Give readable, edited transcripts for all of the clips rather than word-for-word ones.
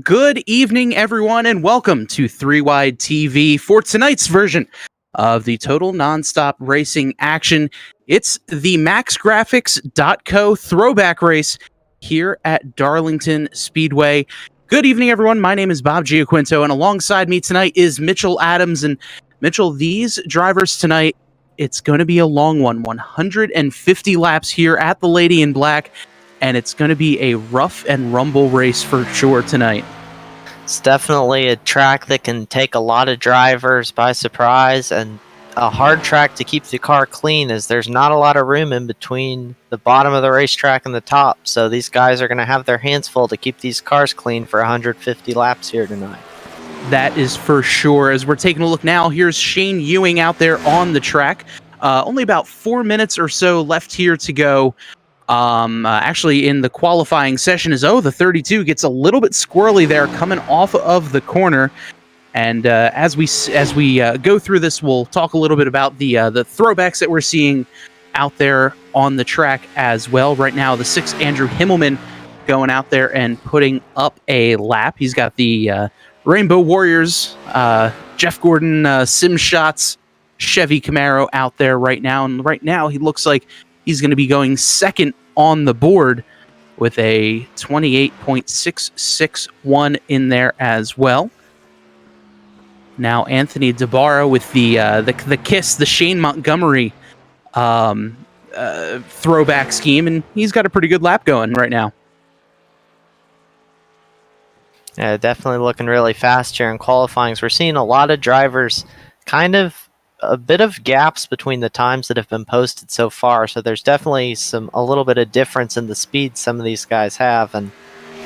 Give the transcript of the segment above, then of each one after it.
Good evening, everyone, and welcome to 3 Wide TV for tonight's version of the Total Nonstop Racing action. It's the MaxGraphics.co Throwback race here at Darlington Speedway. Good evening, everyone. My name is Bob Giaquinto, and alongside me tonight is Mitchell Adams. And Mitchell, these drivers tonight, it's going to be a long one, 150 laps here at the Lady in Black. And it's going to be a rough and rumble race for sure tonight. It's definitely a track that can take a lot of drivers by surprise, and a hard track to keep the car clean as there's not a lot of room in between the bottom of the racetrack and the top. So these guys are going to have their hands full to keep these cars clean for 150 laps here tonight. That is for sure. As we're taking a look now, here's Shane Ewing out there on the track. Only about 4 minutes or so left here to go. Actually in the qualifying session the 32 gets a little bit squirrely there coming off of the corner. And as we go through this, we'll talk a little bit about the throwbacks that we're seeing out there on the track as well. Right now, the 6 Andrew Himmelman going out there and putting up a lap. He's got the Rainbow Warriors, Jeff Gordon, Sim Shots, Chevy Camaro out there right now. And right now, he looks like he's going to be going second on the board with a 28.661 in there as well. Now Anthony Devara with the KISS, the Shane Montgomery throwback scheme, and he's got a pretty good lap going right now. Yeah, definitely looking really fast here in qualifying. We're seeing a lot of drivers kind of a bit of gaps between the times that have been posted so far, so there's definitely a little bit of difference in the speed some of these guys have, and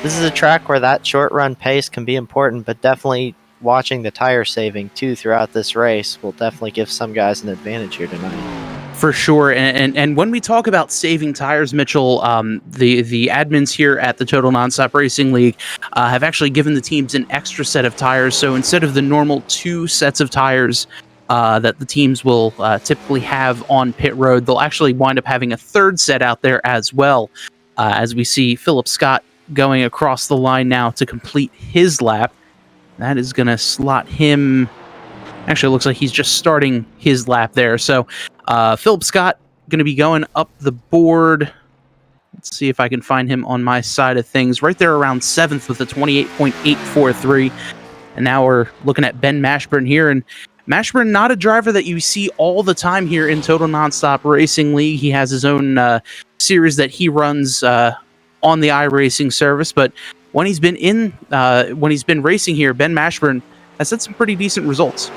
this is a track where that short run pace can be important, but definitely watching the tire saving too throughout this race will definitely give some guys an advantage here tonight. For sure, and when we talk about saving tires, Mitchell, the admins here at the Total Nonstop Racing League have actually given the teams an extra set of tires, so instead of the normal 2 sets of tires that the teams will typically have on pit road, they'll actually wind up having a 3rd set out there as well, as we see Philip Scott going across the line now to complete his lap. That is going to slot him. Actually, it looks like he's just starting his lap there. So Philip Scott going to be going up the board. Let's see if I can find him on my side of things. Right there around 7th with a 28.843. And now we're looking at Ben Mashburn here. And Mashburn, not a driver that you see all the time here in Total Nonstop Racing League. He has his own series that he runs on the iRacing service, but when he's been racing here, Ben Mashburn has had some pretty decent results.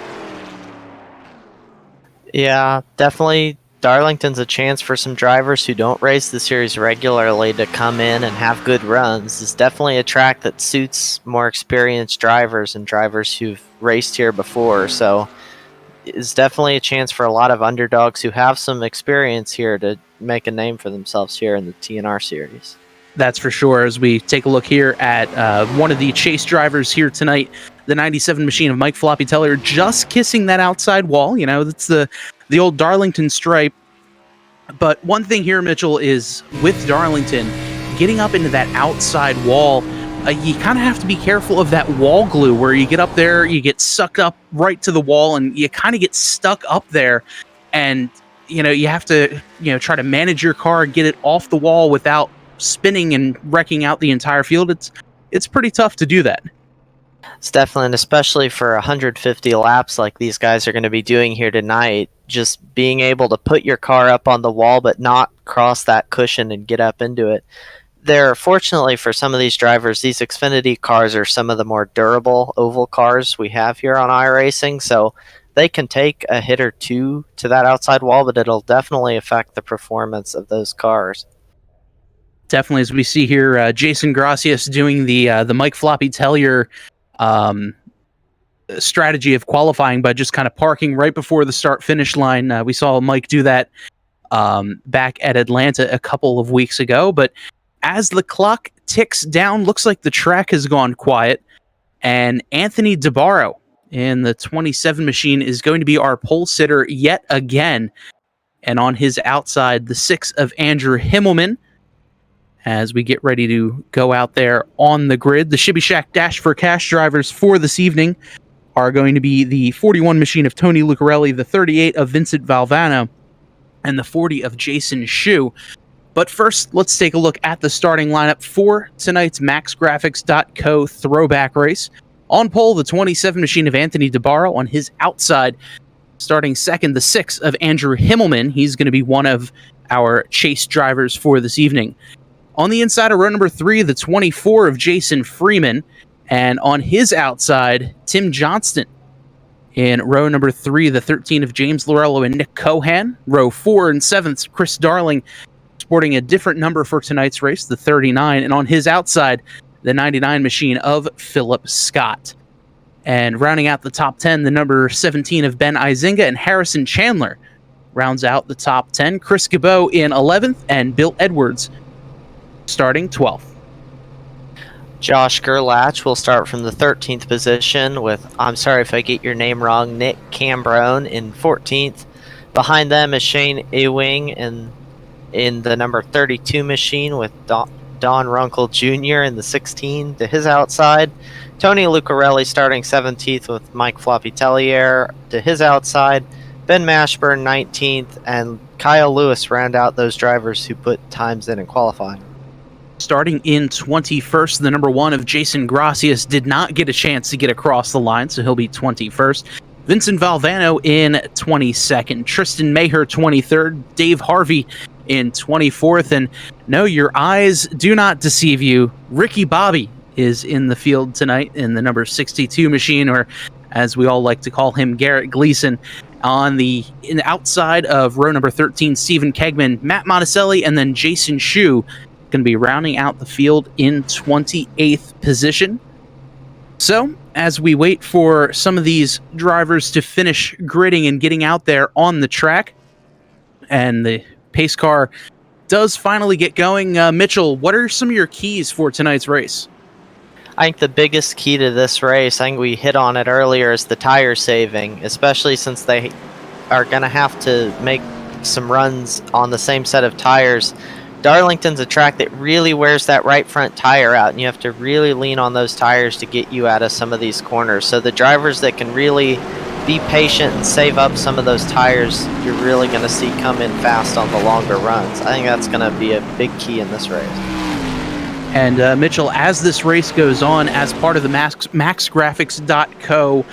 Yeah, definitely. Darlington's a chance for some drivers who don't race the series regularly to come in and have good runs. It's definitely a track that suits more experienced drivers and drivers who've raced here before. So it's definitely a chance for a lot of underdogs who have some experience here to make a name for themselves here in the TNR series. That's for sure. As we take a look here at one of the chase drivers here tonight, the 97 machine of Mike Floppy Teller, just kissing that outside wall. You know, that's the old Darlington stripe. But one thing here, Mitchell, is with Darlington, getting up into that outside wall, you kind of have to be careful of that wall glue where you get up there, you get sucked up right to the wall, and you kind of get stuck up there. And, you have to, try to manage your car and get it off the wall without spinning and wrecking out the entire field. It's pretty tough to do that. It's definitely, and especially for 150 laps like these guys are going to be doing here tonight, just being able to put your car up on the wall but not cross that cushion and get up into it. Fortunately for some of these drivers, these Xfinity cars are some of the more durable oval cars we have here on iRacing, so they can take a hit or two to that outside wall, but it'll definitely affect the performance of those cars. Definitely, as we see here, Jason Gracias doing the Mike Floppy Teller strategy of qualifying by just kind of parking right before the start-finish line. We saw Mike do that back at Atlanta a couple of weeks ago, but as the clock ticks down, looks like the track has gone quiet, and Anthony Devara in the 27 machine is going to be our pole sitter yet again, and on his outside, the 6 of Andrew Himmelman. as we get ready to go out there on the grid. The Shibby Shack Dash for Cash drivers for this evening are going to be the 41 machine of Tony Lucarelli, the 38 of Vincent Valvano, and the 40 of Jason Shu. But first, let's take a look at the starting lineup for tonight's MaxGraphics.co throwback race. On pole, the 27 machine of Anthony Devara. On his outside, starting second, the 6 of Andrew Himmelman. He's going to be one of our chase drivers for this evening. On the inside of row number 3, the 24 of Jason Freeman. And on his outside, Tim Johnston. In row number 3, the 13 of James Lorello and Nick Cohan. Row 4 and 7th, Chris Darling, sporting a different number for tonight's race, the 39. And on his outside, the 99 machine of Philip Scott. And rounding out the top 10, the number 17 of Ben Izinga and Harrison Chandler rounds out the top 10. Chris Gabot in 11th and Bill Edwards starting 12th. Josh Gerlach will start from the 13th position with, I'm sorry if I get your name wrong, Nick Cambrone in 14th. Behind them is Shane Ewing in the number 32 machine with Don Runkle Jr. in the 16 to his outside. Tony Lucarelli starting 17th with Mike Floppy Tellier to his outside. Ben Mashburn 19th, and Kyle Lewis round out those drivers who put times in qualifying. Starting in 21st, the number 1 of Jason Gracias did not get a chance to get across the line, so he'll be 21st. Vincent Valvano in 22nd. Tristan Maher 23rd. Dave Harvey in 24th. And no, your eyes do not deceive you. Ricky Bobby is in the field tonight in the number 62 machine, or as we all like to call him, Garrett Gleason. In the outside of row number 13, Stephen Kegman, Matt Monticelli, and then Jason Shu going to be rounding out the field in 28th position. So, as we wait for some of these drivers to finish gridding and getting out there on the track, and the pace car does finally get going, Mitchell, what are some of your keys for tonight's race? I think the biggest key to this race, I think we hit on it earlier, is the tire saving, especially since they are going to have to make some runs on the same set of tires. Darlington's a track that really wears that right front tire out, and you have to really lean on those tires to get you out of some of these corners. So the drivers that can really be patient and save up some of those tires, you're really going to see come in fast on the longer runs. I think that's going to be a big key in this race. And Mitchell, as this race goes on, as part of the MaxGraphics.co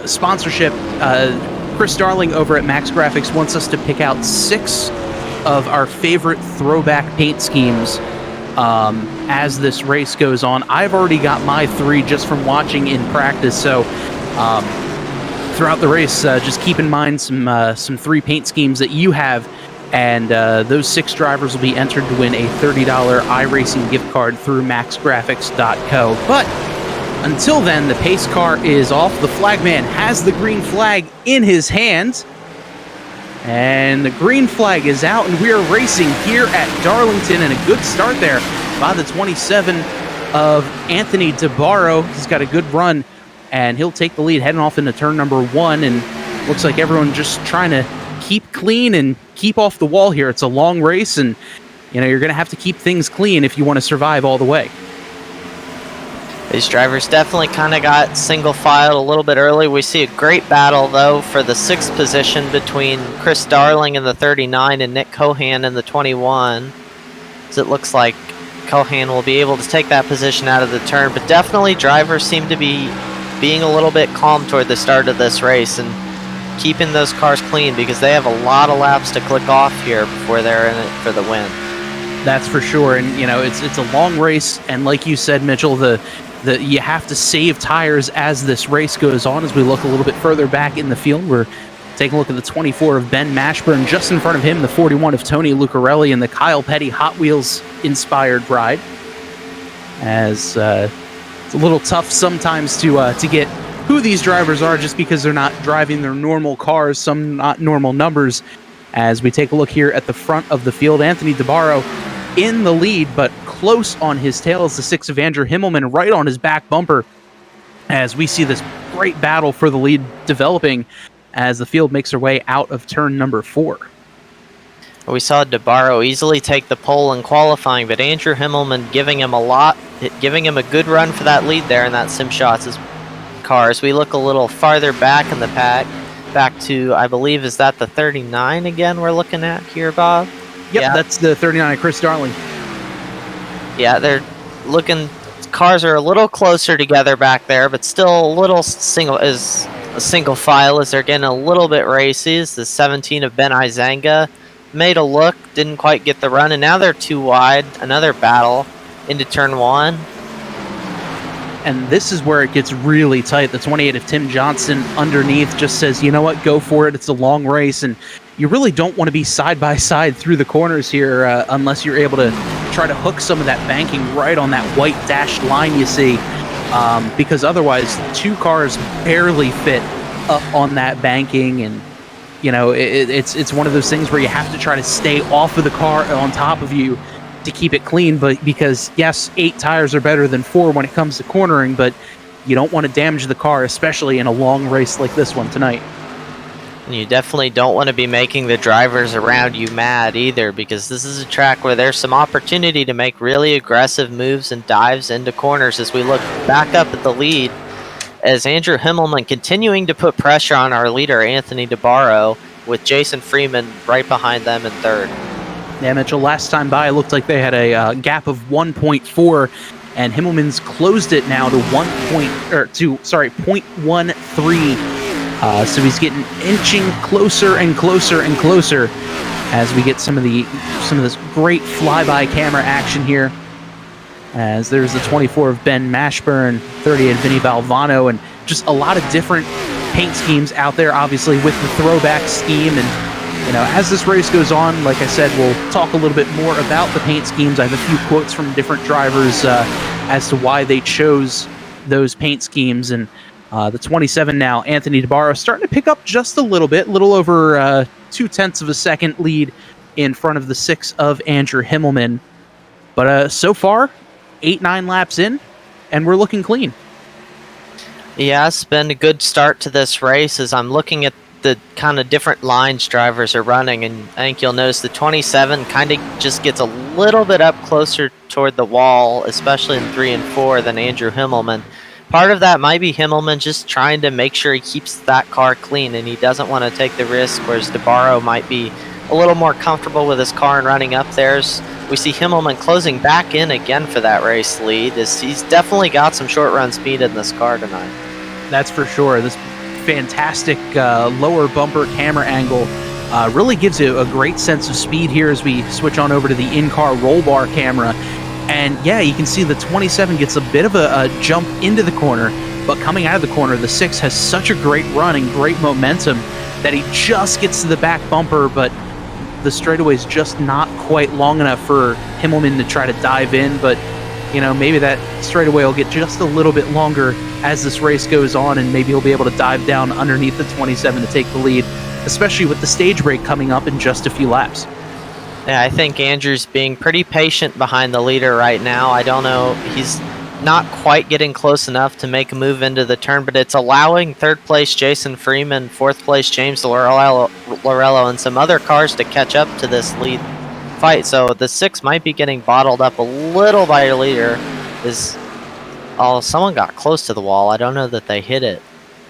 sponsorship, Chris Darling over at Max Graphics wants us to pick out 6 of our favorite throwback paint schemes as this race goes on. I've already got my 3 just from watching in practice, so throughout the race, just keep in mind some 3 paint schemes that you have, and those 6 drivers will be entered to win a $30 iRacing gift card through MaxGraphics.co. But until then, the pace car is off. The flagman has the green flag in his hand, and the green flag is out, and we are racing here at Darlington, and a good start there by the 27 of Anthony DeBarro. He's got a good run, and he'll take the lead heading off into turn number 1, and looks like everyone just trying to keep clean and keep off the wall here. It's a long race, and you're going to have to keep things clean if you want to survive all the way. These drivers definitely kind of got single filed a little bit early. We see a great battle, though, for the 6th position between Chris Darling in the 39 and Nick Cohan in the 21. So it looks like Cohan will be able to take that position out of the turn. But definitely drivers seem to be being a little bit calm toward the start of this race and keeping those cars clean, because they have a lot of laps to click off here before they're in it for the win. That's for sure. And, it's a long race. And like you said, Mitchell, you have to save tires as this race goes on. As we look a little bit further back in the field, we're taking a look at the 24 of Ben Mashburn. Just in front of him, the 41 of Tony Lucarelli and the Kyle Petty Hot Wheels inspired ride. As it's a little tough sometimes to get who these drivers are, just because they're not driving their normal cars, some not normal numbers. As we take a look here at the front of the field, Anthony DeBarro in the lead, but close on his tail is the 6 of Andrew Himmelman right on his back bumper, as we see this great battle for the lead developing as the field makes their way out of turn number 4. We saw Devara easily take the pole in qualifying, but Andrew Himmelman giving him a good run for that lead there in that Sim Shots' car. As we look a little farther back in the pack, back to, I believe, is that the 39 again we're looking at here, Bob? Yep, yeah. That's the 39 of Chris Darling. Yeah, they're looking, cars are a little closer together back there, but still a little single file as they're getting a little bit racy. It's the 17 of Ben Izanga. Made a look, didn't quite get the run, and now they're too wide. Another battle into turn 1. And this is where it gets really tight. The 28 of Tim Johnson underneath just says, you know what, go for it. It's a long race, and you really don't want to be side by side through the corners here unless you're able to try to hook some of that banking right on that white dashed line you see, because otherwise 2 cars barely fit up on that banking, and you know it's one of those things where you have to try to stay off of the car on top of you to keep it clean, but because yes, 8 tires are better than 4 when it comes to cornering, but you don't want to damage the car, especially in a long race like this one tonight. And you definitely don't want to be making the drivers around you mad either, because this is a track where there's some opportunity to make really aggressive moves and dives into corners. As we look back up at the lead, as Andrew Himmelman continuing to put pressure on our leader, Anthony Devara, with Jason Freeman right behind them in 3rd. Yeah, Mitchell, last time by, it looked like they had a gap of 1.4, and Himmelman's closed it now to 0.13. So he's getting inching closer and closer and closer as we get some of this great flyby camera action here. As there's the 24 of Ben Mashburn, 38 of Vinny Valvano, and just a lot of different paint schemes out there, obviously with the throwback scheme. And you know, as this race goes on, like I said, we'll talk a little bit more about the paint schemes. I have a few quotes from different drivers as to why they chose those paint schemes. And the 27 now, Anthony Devara, starting to pick up just a little bit, little over 0.2 of a second lead in front of the 6 of Andrew Himmelman. But so far, 8-9 laps in, and we're looking clean. Yeah, it's been a good start to this race as I'm looking at the kind of different lines drivers are running, and I think you'll notice the 27 kind of just gets a little bit up closer toward the wall, especially in 3 and 4 than Andrew Himmelman. Part of that might be Himmelman just trying to make sure he keeps that car clean and he doesn't want to take the risk, whereas Devara might be a little more comfortable with his car and running up theirs. We see Himmelman closing back in again for that race lead, as he's definitely got some short run speed in this car tonight. That's for sure. This fantastic lower bumper camera angle really gives you a great sense of speed here as we switch on over to the in-car roll bar camera. And yeah, you can see the 27 gets a bit of a jump into the corner, but coming out of the corner, the 6 has such a great run and great momentum that he just gets to the back bumper, but the straightaway is just not quite long enough for Himmelman to try to dive in. But you know, maybe that straightaway will get just a little bit longer as this race goes on, and maybe he'll be able to dive down underneath the 27 to take the lead, especially with the stage break coming up in just a few laps. Yeah, I think Andrew's being pretty patient behind the leader right now. I don't know, he's not quite getting close enough to make a move into the turn, but it's allowing 3rd place Jason Freeman, 4th place James Lorello, and some other cars to catch up to this lead fight. So the 6 might be getting bottled up a little by your leader. Someone got close to the wall. I don't know that they hit it,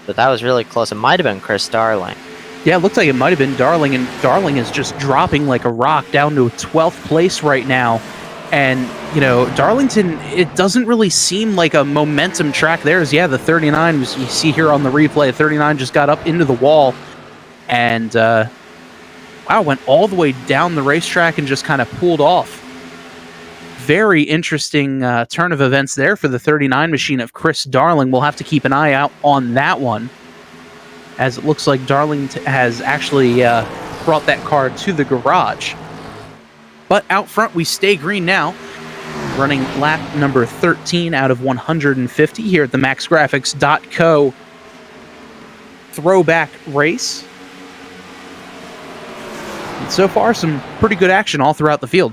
but that was really close. It might have been Chris Darling. Yeah, it looks like it might have been Darling, and Darling is just dropping like a rock down to 12th place right now. And, you know, Darlington, it doesn't really seem like a momentum track. There's, yeah, the 39, you see here on the replay, 39 just got up into the wall and, wow, went all the way down the racetrack and just kind of pulled off. Very interesting turn of events there for the 39 machine of Chris Darling. We'll have to keep an eye out on that one, as it looks like Darling has actually brought that car to the garage. But out front, we stay green now, running lap number 13 out of 150 here at the MaxGraphics.co Throwback race. And so far, some pretty good action all throughout the field.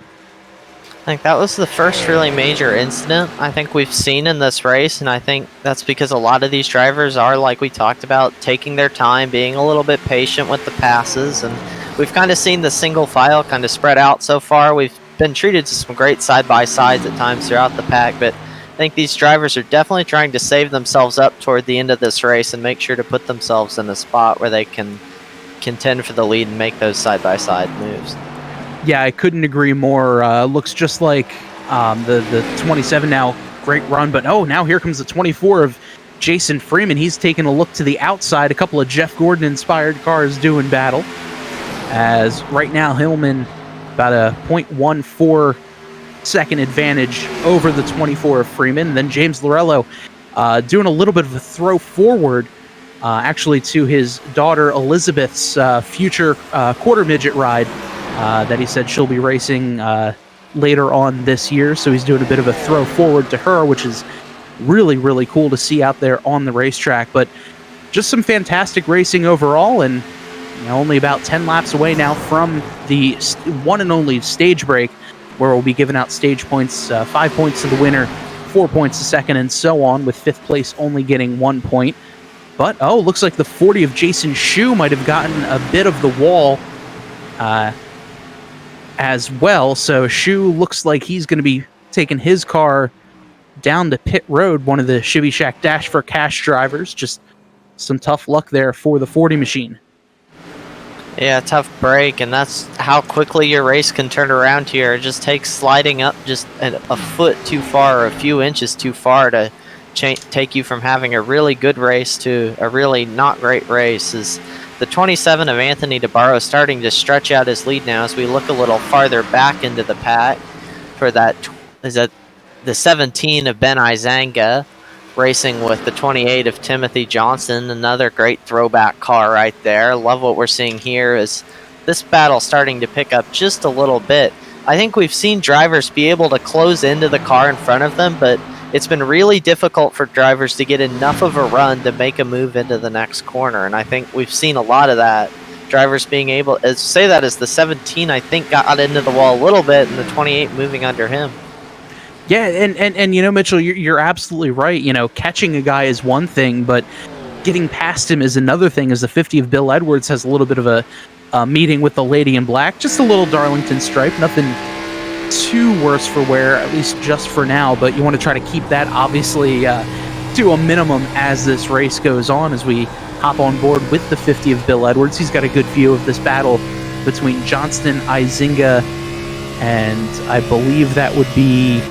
think that was the first really major incident I think we've seen in this race, and I think that's because a lot of these drivers are, like we talked about, taking their time, being a little bit patient with the passes, and we've kind of seen the single file kind of spread out so far. We've been treated to some great side-by-sides at times throughout the pack, but I think these drivers are definitely trying to save themselves up toward the end of this race and make sure to put themselves in a spot where they can contend for the lead and make those side-by-side moves. Yeah, I couldn't agree more. Looks just like the 27 now. Great run, but now here comes the 24 of Jason Freeman. He's taking a look to the outside. A couple of Jeff Gordon-inspired cars doing battle. As right now, Hillman about a 0.14 second advantage over the 24 of Freeman. Then James Lorello doing a little bit of a throw forward, actually to his daughter Elizabeth's future quarter midget ride that he said she'll be racing later on this year. So he's doing a bit of a throw forward to her, which is really, really cool to see out there on the racetrack. But just some fantastic racing overall, and only about 10 laps away now from the one and only stage break, where we'll be giving out stage points, 5 points to the winner, 4 points to second, and so on, with fifth place only getting 1 point. But, looks like the 40 of Jason Shue might have gotten a bit of the wall as well. So Shue looks like he's going to be taking his car down to Pit Road, one of the Shibby Shack Dash for Cash drivers. Just some tough luck there for the 40 machine. Yeah, tough break, and that's how quickly your race can turn around here. It just takes sliding up just a foot too far or a few inches too far to take you from having a really good race to a really not great race. Is the 27 of Anthony Devara starting to stretch out his lead now as we look a little farther back into the pack for that. Is that the 17 of Ben Izanga racing with the 28 of Timothy Johnson, another great throwback car right there. Love what we're seeing here is this battle starting to pick up just a little bit. I think we've seen drivers be able to close into the car in front of them, but it's been really difficult for drivers to get enough of a run to make a move into the next corner, and I think we've seen a lot of that. Drivers being able to say that as the 17, I think, got into the wall a little bit, and the 28 moving under him. Yeah, and Mitchell, you're absolutely right. Catching a guy is one thing, but getting past him is another thing. As the 50 of Bill Edwards has a little bit of a meeting with the lady in black, just a little Darlington stripe, nothing too worse for wear, at least just for now. But you want to try to keep that obviously to a minimum as this race goes on. As we hop on board with the 50 of Bill Edwards, he's got a good view of this battle between Johnston, Izinga, and I believe that would be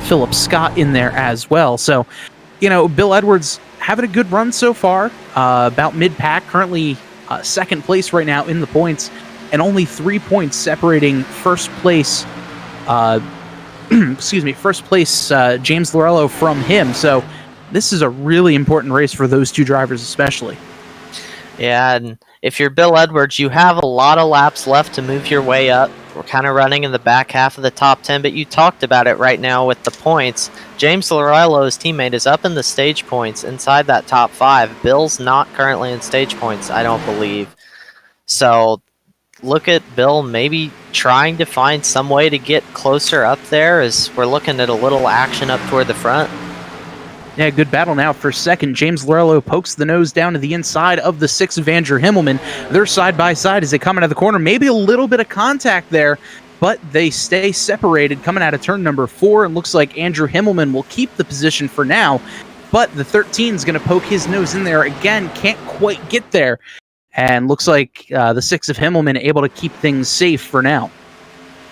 Philip Scott in there as well. So, Bill Edwards having a good run so far, about mid-pack, currently second place right now in the points, and only 3 points separating first place, first place James Lorello from him. So this is a really important race for those two drivers especially. Yeah, and if you're Bill Edwards, you have a lot of laps left to move your way up. We're kind of running in the back half of the top 10, but you talked about it right now with the points. James Lorello's teammate is up in the stage points inside that top 5. Bill's not currently in stage points, I don't believe. So look at Bill maybe trying to find some way to get closer up there as we're looking at a little action up toward the front. Yeah, good battle now for second. James Lorello pokes the nose down to the inside of the 6 of Andrew Himmelman. They're side by side as they come out of the corner. Maybe a little bit of contact there, but they stay separated coming out of turn number 4. And looks like Andrew Himmelman will keep the position for now, but the 13 is going to poke his nose in there again. Can't quite get there. And looks like the 6 of Himmelman able to keep things safe for now.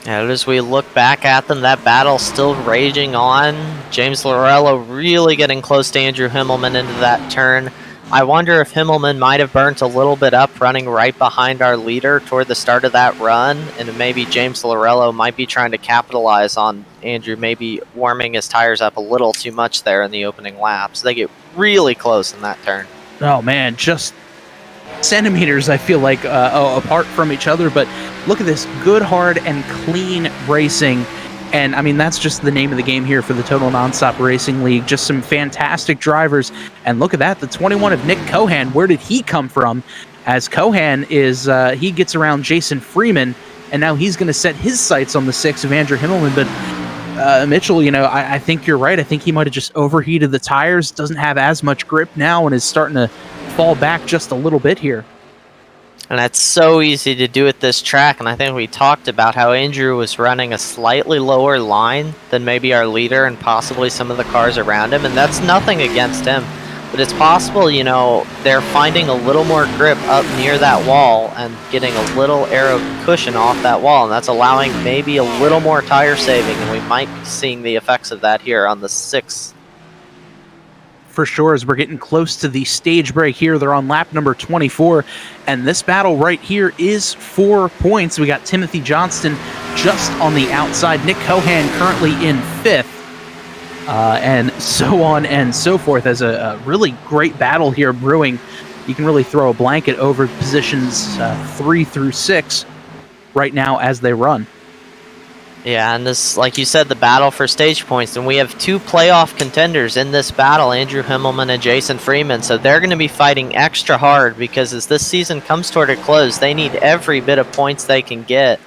And as we look back at them, that battle still raging on. James Lorello really getting close to Andrew Himmelman into that turn. I wonder if Himmelman might have burnt a little bit up running right behind our leader toward the start of that run, and maybe James Lorello might be trying to capitalize on Andrew maybe warming his tires up a little too much there in the opening laps. They get really close in that turn. Oh man, just centimeters I feel like apart from each other, but look at this good, hard, and clean racing. And I mean, that's just the name of the game here for the Total Nonstop Racing League. Just some fantastic drivers. And look at that, the 21 of Nick Cohan. Where did he come from? As Cohan is, he gets around Jason Freeman and now he's going to set his sights on the 6 of Andrew Himmelman. But Mitchell, I think you're right. I think he might have just overheated the tires, doesn't have as much grip now, and is starting to fall back just a little bit here. And that's so easy to do at this track, and I think we talked about how Andrew was running a slightly lower line than maybe our leader and possibly some of the cars around him, and that's nothing against him. But it's possible, they're finding a little more grip up near that wall and getting a little aero cushion off that wall, and that's allowing maybe a little more tire saving, and we might be seeing the effects of that here on the 6th. For sure, as we're getting close to the stage break here. They're on lap number 24, and this battle right here is 4 points. We got Timothy Johnston just on the outside, Nick Cohan currently in 5th, and so on and so forth, as a really great battle here brewing. You can really throw a blanket over positions 3 through 6 right now as they run. Yeah, and this, like you said, the battle for stage points, and we have 2 playoff contenders in this battle, Andrew Himmelman and Jason Freeman, so they're going to be fighting extra hard, because as this season comes toward a close, they need every bit of points they can get,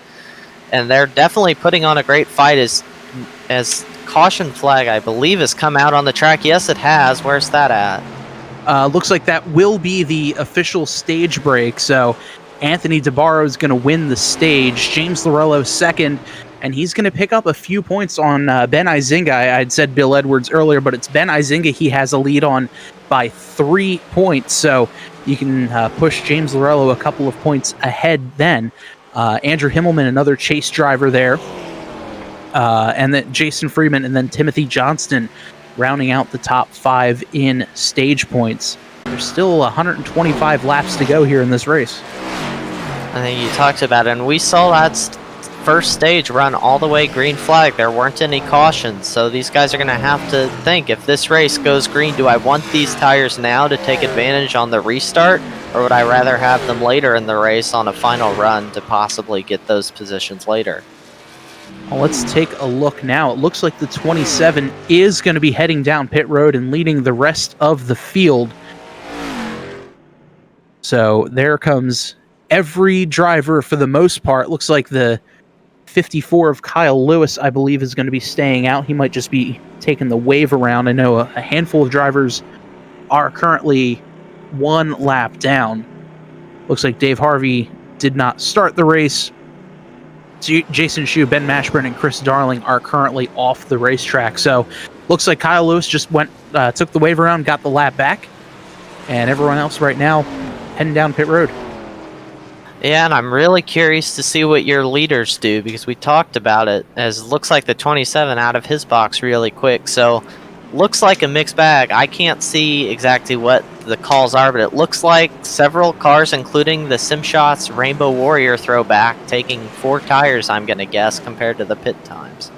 and they're definitely putting on a great fight. As caution flag, I believe, has come out on the track. Yes, it has. Where's that at? Looks like that will be the official stage break, so Anthony Devara is going to win the stage, James Lorello second, and he's going to pick up a few points on Ben Izinga. I'd said Bill Edwards earlier, but it's Ben Izinga he has a lead on by 3 points, so you can push James Lorello a couple of points ahead then. Andrew Himmelman, another chase driver there, and then Jason Freeman, and then Timothy Johnston rounding out the top 5 in stage points. There's still 125 laps to go here in this race. I think you talked about it, and we saw that first stage run all the way green flag. There weren't any cautions, so these guys are going to have to think, if this race goes green, do I want these tires now to take advantage on the restart, or would I rather have them later in the race on a final run to possibly get those positions later? Well, let's take a look now. It looks like the 27 is going to be heading down pit road and leading the rest of the field. So there comes every driver for the most part. Looks like the 54 of Kyle Lewis, I believe, is going to be staying out. He might just be taking the wave around. I know a handful of drivers are currently 1 lap down. Looks like Dave Harvey did not start the race. Jason Shue, Ben Mashburn, and Chris Darling are currently off the racetrack. So looks like Kyle Lewis just took the wave around, got the lap back, and everyone else right now heading down pit road. Yeah, and I'm really curious to see what your leaders do, because we talked about it, as it looks like the 27 out of his box really quick. So looks like a mixed bag. I can't see exactly what the calls are, but it looks like several cars, including the SimShots Rainbow Warrior Throwback, taking 4 tires, I'm going to guess, compared to the pit times.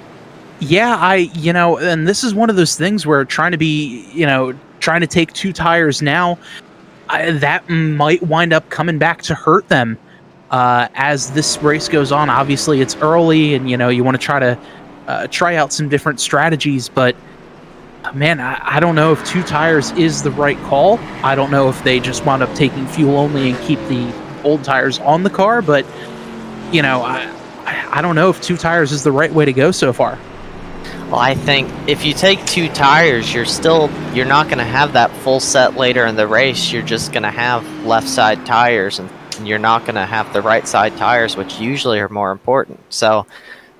Yeah, and this is one of those things where trying to take 2 tires now, that might wind up coming back to hurt them as this race goes on. Obviously, it's early, and you want to try out some different strategies, but man, I don't know if 2 tires is the right call. I don't know if they just wound up taking fuel only and keep the old tires on the car, but I don't know if 2 tires is the right way to go so far. Well, I think if you take 2 tires, you're not going to have that full set later in the race. You're just going to have left side tires, and you're not going to have the right side tires, which usually are more important. So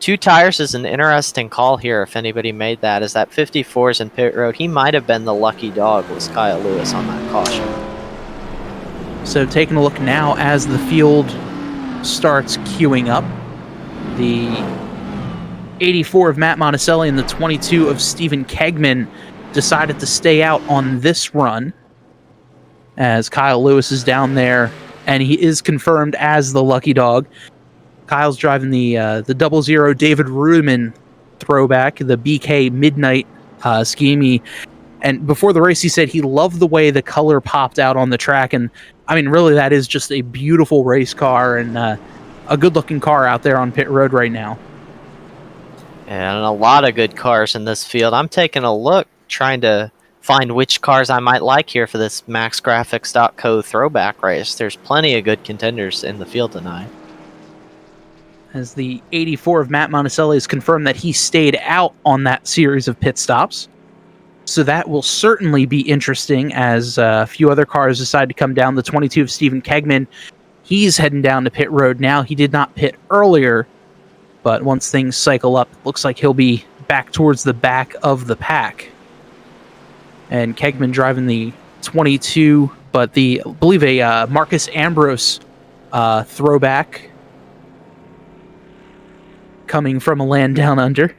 2 tires is an interesting call here, if anybody made that. Is that 54's in pit road? He might have been the lucky dog, was Kyle Lewis on that caution. So taking a look now as the field starts queuing up, the 84 of Matt Monticelli and the 22 of Stephen Kegman decided to stay out on this run, as Kyle Lewis is down there, and he is confirmed as the lucky dog. Kyle's driving the 00 David Rudeman Throwback, the BK Midnight scheme. And before the race, he said he loved the way the color popped out on the track. And I mean, really, that is just a beautiful race car and a good-looking car out there on pit road right now. And a lot of good cars in this field. I'm taking a look, trying to find which cars I might like here for this MaxGraphics.co Throwback race. There's plenty of good contenders in the field tonight. as the 84 of Matt Monticelli has confirmed that he stayed out on that series of pit stops. So that will certainly be interesting as a few other cars decide to come down. The 22 of Stephen Kegman, he's heading down to pit road now. He did not pit earlier, but once things cycle up, it looks like he'll be back towards the back of the pack. And Kegman driving the 22, but I believe a Marcus Ambrose throwback coming from a land down under.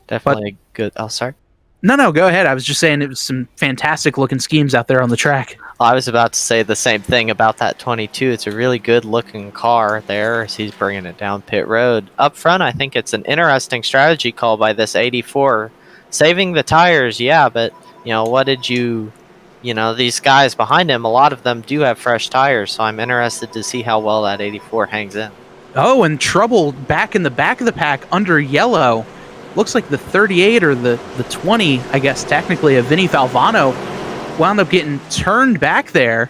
Definitely good. Oh, sorry. No, go ahead. I was just saying it was some fantastic looking schemes out there on the track. I was about to say the same thing about that 22. It's a really good looking car there as he's bringing it down pit road. Up front, I think it's an interesting strategy call by this 84. Saving the tires, yeah, but, what did these guys behind him, a lot of them do have fresh tires, so I'm interested to see how well that 84 hangs in. Oh, and trouble back in the back of the pack under yellow. Looks like the 38 or the 20, I guess, technically, of Vinny Falvano wound up getting turned back there.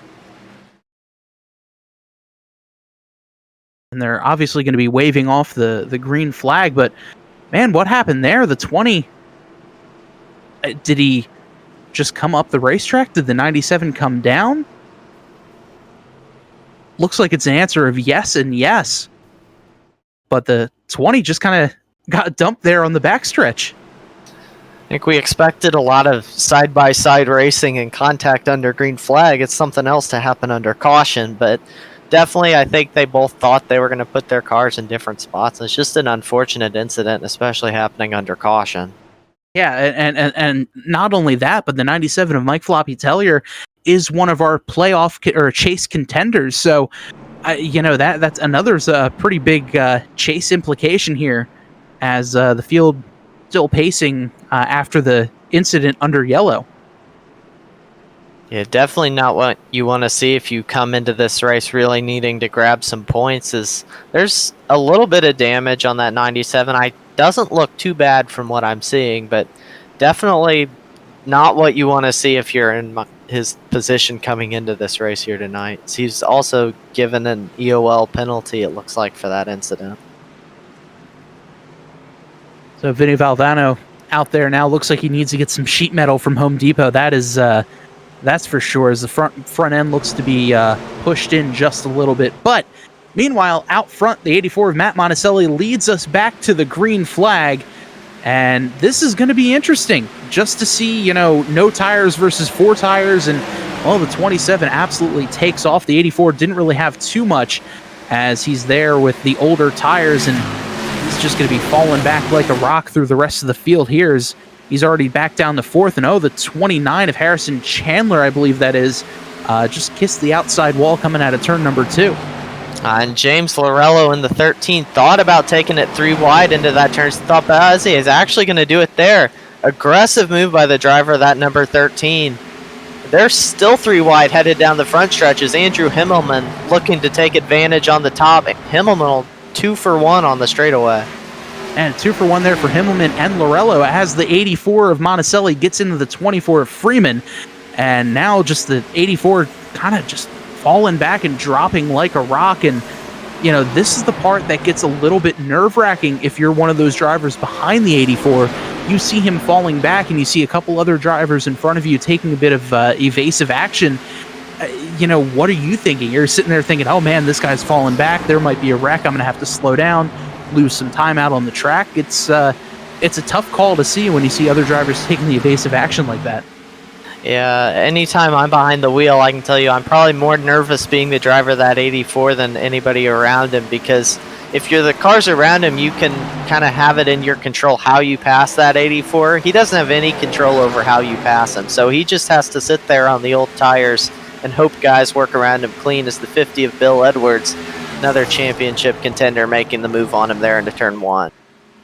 And they're obviously going to be waving off the green flag, but man, what happened there? The 20, did he just come up the racetrack? Did the 97 come down? Looks like it's an answer of yes and yes. But the 20 just kind of got dumped there on the backstretch. I think we expected a lot of side-by-side racing and contact under green flag. It's something else to happen under caution, but definitely I think they both thought they were going to put their cars in different spots. It's just an unfortunate incident, especially happening under caution. Yeah, and not only that, but the 97 of Mike Floppy Tellier is one of our playoff or chase contenders. So, that's another pretty big chase implication here, as the field still pacing after the incident under yellow. Yeah, definitely not what you want to see if you come into this race really needing to grab some points. There's a little bit of damage on that 97. I doesn't look too bad from what I'm seeing, but definitely not what you want to see if you're in his position coming into this race here tonight. So he's also given an EOL penalty, it looks like, for that incident. So Vinny Valvano out there now looks like he needs to get some sheet metal from Home Depot. That's for sure, as the front end looks to be pushed in just a little bit. But meanwhile, out front, the 84 of Matt Monticelli leads us back to the green flag. And this is going to be interesting just to see, no tires versus 4 tires. And, well, the 27 absolutely takes off. The 84 didn't really have too much as he's there with the older tires. And he's just going to be falling back like a rock through the rest of the field here. He's already back down to 4th. And, the 29 of Harrison Chandler, I believe that is, just kissed the outside wall coming out of turn number 2. And James Lorello in the 13 thought about taking it 3 wide into that turn. Thought Bazzi is actually going to do it there. Aggressive move by the driver of that number 13. They're still 3 wide headed down the front stretches. Andrew Himmelman looking to take advantage on the top. Himmelman 2 for 1 on the straightaway. And 2 for 1 there for Himmelman and Lorello as the 84 of Monticelli gets into the 24 of Freeman. And now just the 84 kind of just falling back and dropping like a rock. And this is the part that gets a little bit nerve-wracking if you're one of those drivers behind the 84. You see him falling back and you see a couple other drivers in front of you taking a bit of evasive action. What are you thinking? You're sitting there thinking, oh man, this guy's falling back, there might be a wreck, I'm gonna have to slow down, lose some time out on the track. It's a tough call to see when you see other drivers taking the evasive action like that. Yeah, anytime I'm behind the wheel, I can tell you I'm probably more nervous being the driver of that 84 than anybody around him, because if you're the cars around him, you can kind of have it in your control how you pass that 84. He doesn't have any control over how you pass him, so he just has to sit there on the old tires and hope guys work around him clean. As the 50 of Bill Edwards, another championship contender, making the move on him there into turn 1.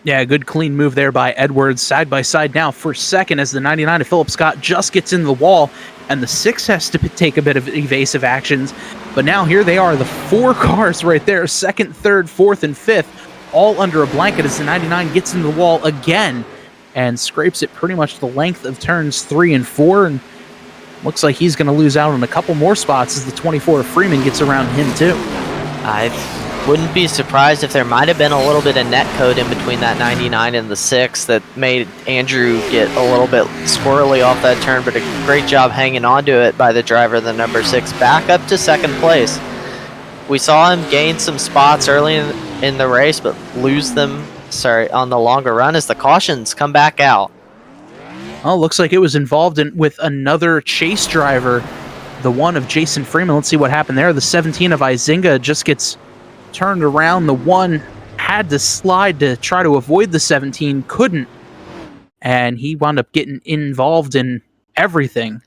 Yeah, good clean move there by Edwards. Side by side now for second as the 99 of Philip Scott just gets in the wall, and the 6 has to take a bit of evasive actions. But now here they are, the 4 cars right there, 2nd, 3rd, 4th, and 5th, all under a blanket as the 99 gets in the wall again and scrapes it pretty much the length of turns 3 and 4. And looks like he's going to lose out on a couple more spots as the 24 of Freeman gets around him too. wouldn't be surprised if there might have been a little bit of net code in between that 99 and the 6 that made Andrew get a little bit squirrely off that turn, but a great job hanging on to it by the driver, the number 6, back up to second place. We saw him gain some spots early in the race, but lose them, on the longer run as the cautions come back out. Oh, looks like it was involved with another chase driver, the one of Jason Freeman. Let's see what happened there. The 17 of Izinga just gets turned around. The one had to slide to try to avoid the 17, couldn't, and he wound up getting involved in everything.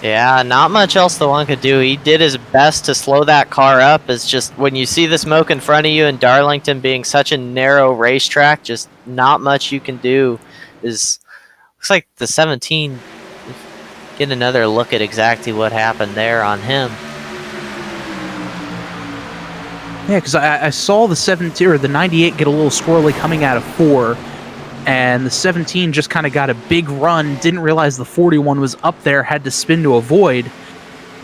Yeah, not much else the one could do. He did his best to slow that car up. It's just when you see the smoke in front of you and Darlington being such a narrow racetrack, just not much you can do. Looks like the 17, get another look at exactly what happened there on him. Yeah, because I saw the 17 or the 98 get a little squirrely coming out of 4, and the 17 just kind of got a big run, didn't realize the 41 was up there, had to spin to avoid,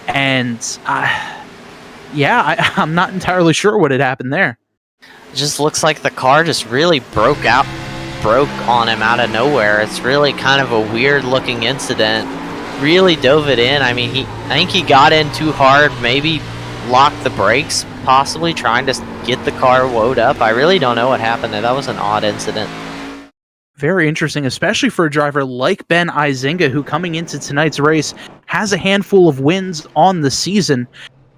and I'm not entirely sure what had happened there. It just looks like the car just really broke on him out of nowhere. It's really kind of a weird looking incident. Really dove it in. I mean, I think he got in too hard, maybe locked the brakes, possibly trying to get the car woed up. I really don't know what happened there. That was an odd incident. Very interesting, especially for a driver like Ben Izinga, who coming into tonight's race has a handful of wins on the season.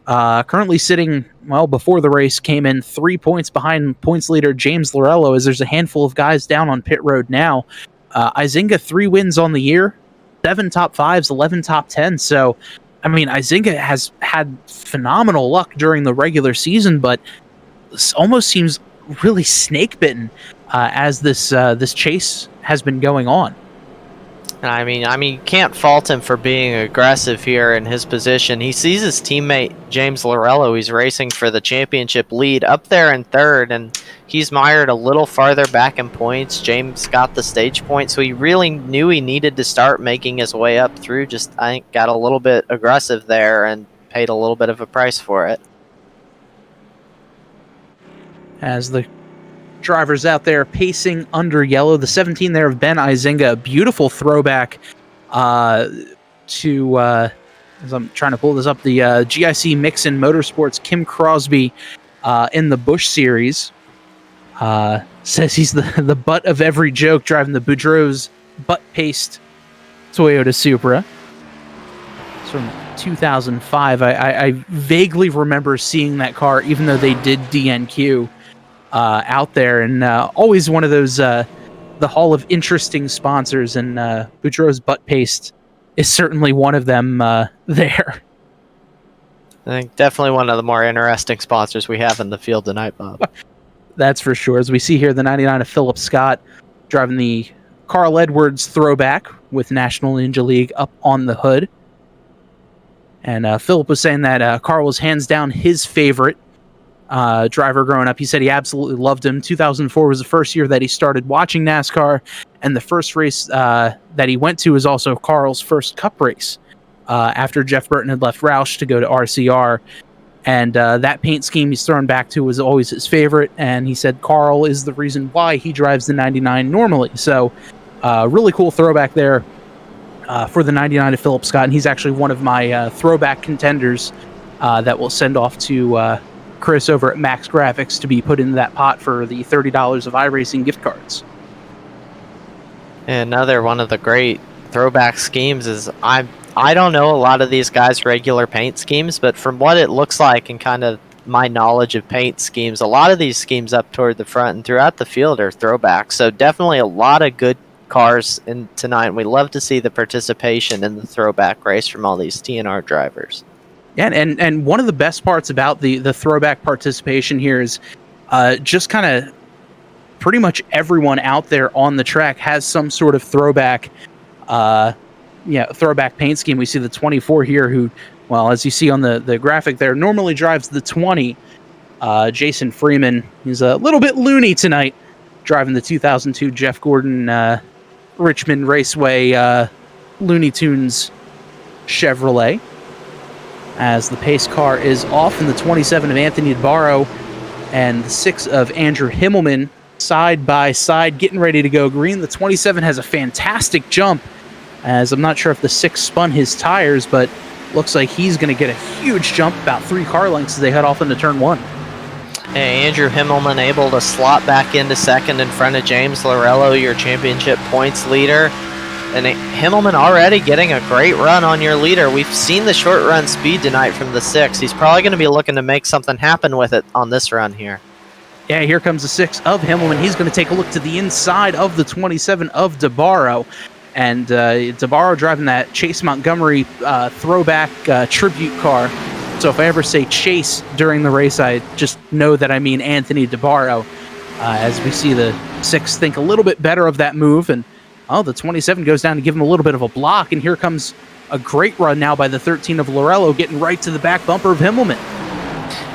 Currently sitting, before the race, came in 3 points behind points leader James Lorello, as there's a handful of guys down on pit road now. Izinga, 3 wins on the year, 7 top 5s, 11 top 10. So, I mean, Izinga has had phenomenal luck during the regular season, but almost seems really snake-bitten as this chase has been going on. I mean, you can't fault him for being aggressive here in his position. He sees his teammate James Lorello, he's racing for the championship lead, up there in third, and he's mired a little farther back in points. James got the stage point, so he really knew he needed to start making his way up through. Just, I think, got a little bit aggressive there and paid a little bit of a price for it. As the drivers out there pacing under yellow, the 17 there of Ben Izinga, a beautiful throwback to, as I'm trying to pull this up, the GIC Mixon Motorsports Kim Crosby in the Busch Series. Says he's the butt of every joke driving the Boudreaux's butt-paced Toyota Supra. It's from 2005. I vaguely remember seeing that car, even though they did DNQ out there, and always one of those the Hall of Interesting sponsors, and Boudreaux's butt paste is certainly one of them there. I think definitely one of the more interesting sponsors we have in the field tonight, Bob. That's for sure. As we see here, the 99 of Philip Scott driving the Carl Edwards throwback with National Ninja League up on the hood. And Philip was saying that Carl was hands down his favorite driver growing up. He said he absolutely loved him. 2004 was the first year that he started watching NASCAR, and the first race that he went to was also Carl's first Cup race after Jeff Burton had left Roush to go to RCR. And that paint scheme he's thrown back to was always his favorite, and he said Carl is the reason why he drives the 99 normally. So really cool throwback there for the 99 of Philip Scott, and he's actually one of my throwback contenders that we'll send off to Chris over at Max Graphics to be put into that pot for the $30 of iRacing gift cards. And another one of the great throwback schemes is I don't know a lot of these guys' regular paint schemes, but from what it looks like and kind of my knowledge of paint schemes, a lot of these schemes up toward the front and throughout the field are throwbacks. So definitely a lot of good cars in tonight, and we love to see the participation in the throwback race from all these TNR drivers. Yeah, and one of the best parts about the throwback participation here is just kind of pretty much everyone out there on the track has some sort of throwback throwback paint scheme. We see the 24 here who, well, as you see on the graphic there, normally drives the 20. Jason Freeman, he's a little bit loony tonight, driving the 2002 Jeff Gordon Richmond Raceway Looney Tunes Chevrolet. as the pace car is off, and the 27 of Anthony DeBarro and the 6 of Andrew Himmelman side by side getting ready to go green. The 27 has a fantastic jump, as I'm not sure if the 6 spun his tires, but looks like he's going to get a huge jump, about 3 car lengths as they head off into turn 1. Hey, Andrew Himmelman able to slot back into second in front of James Lorello, your championship points leader. And Himmelman already getting a great run on your leader. We've seen the short run speed tonight from the 6. He's probably going to be looking to make something happen with it on this run here. Yeah, here comes the 6 of Himmelman. He's going to take a look to the inside of the 27 of DeBarro. And DeBarro driving that Chase Montgomery throwback tribute car. So if I ever say Chase during the race, I just know that I mean Anthony DeBarro. As we see the 6 think a little bit better of that move. And the 27 goes down to give him a little bit of a block. And here comes a great run now by the 13 of Lorello, getting right to the back bumper of Himmelman.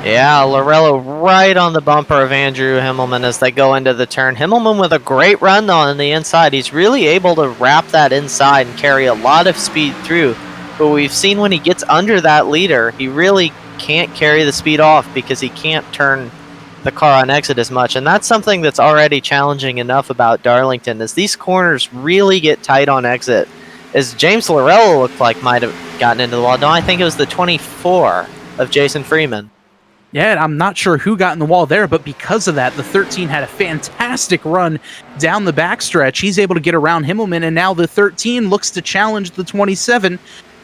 Yeah, Lorello right on the bumper of Andrew Himmelman as they go into the turn. Himmelman with a great run on the inside. He's really able to wrap that inside and carry a lot of speed through. But we've seen when he gets under that leader, he really can't carry the speed off because he can't turn the car on exit as much. And that's something that's already challenging enough about Darlington, is these corners really get tight on exit. As James Lorello looked like might have gotten into the wall. No, I think it was the 24 of Jason Freeman. Yeah, I'm not sure who got in the wall there, but because of that, the 13 had a fantastic run down the backstretch. He's able to get around Himmelman, and now the 13 looks to challenge the 27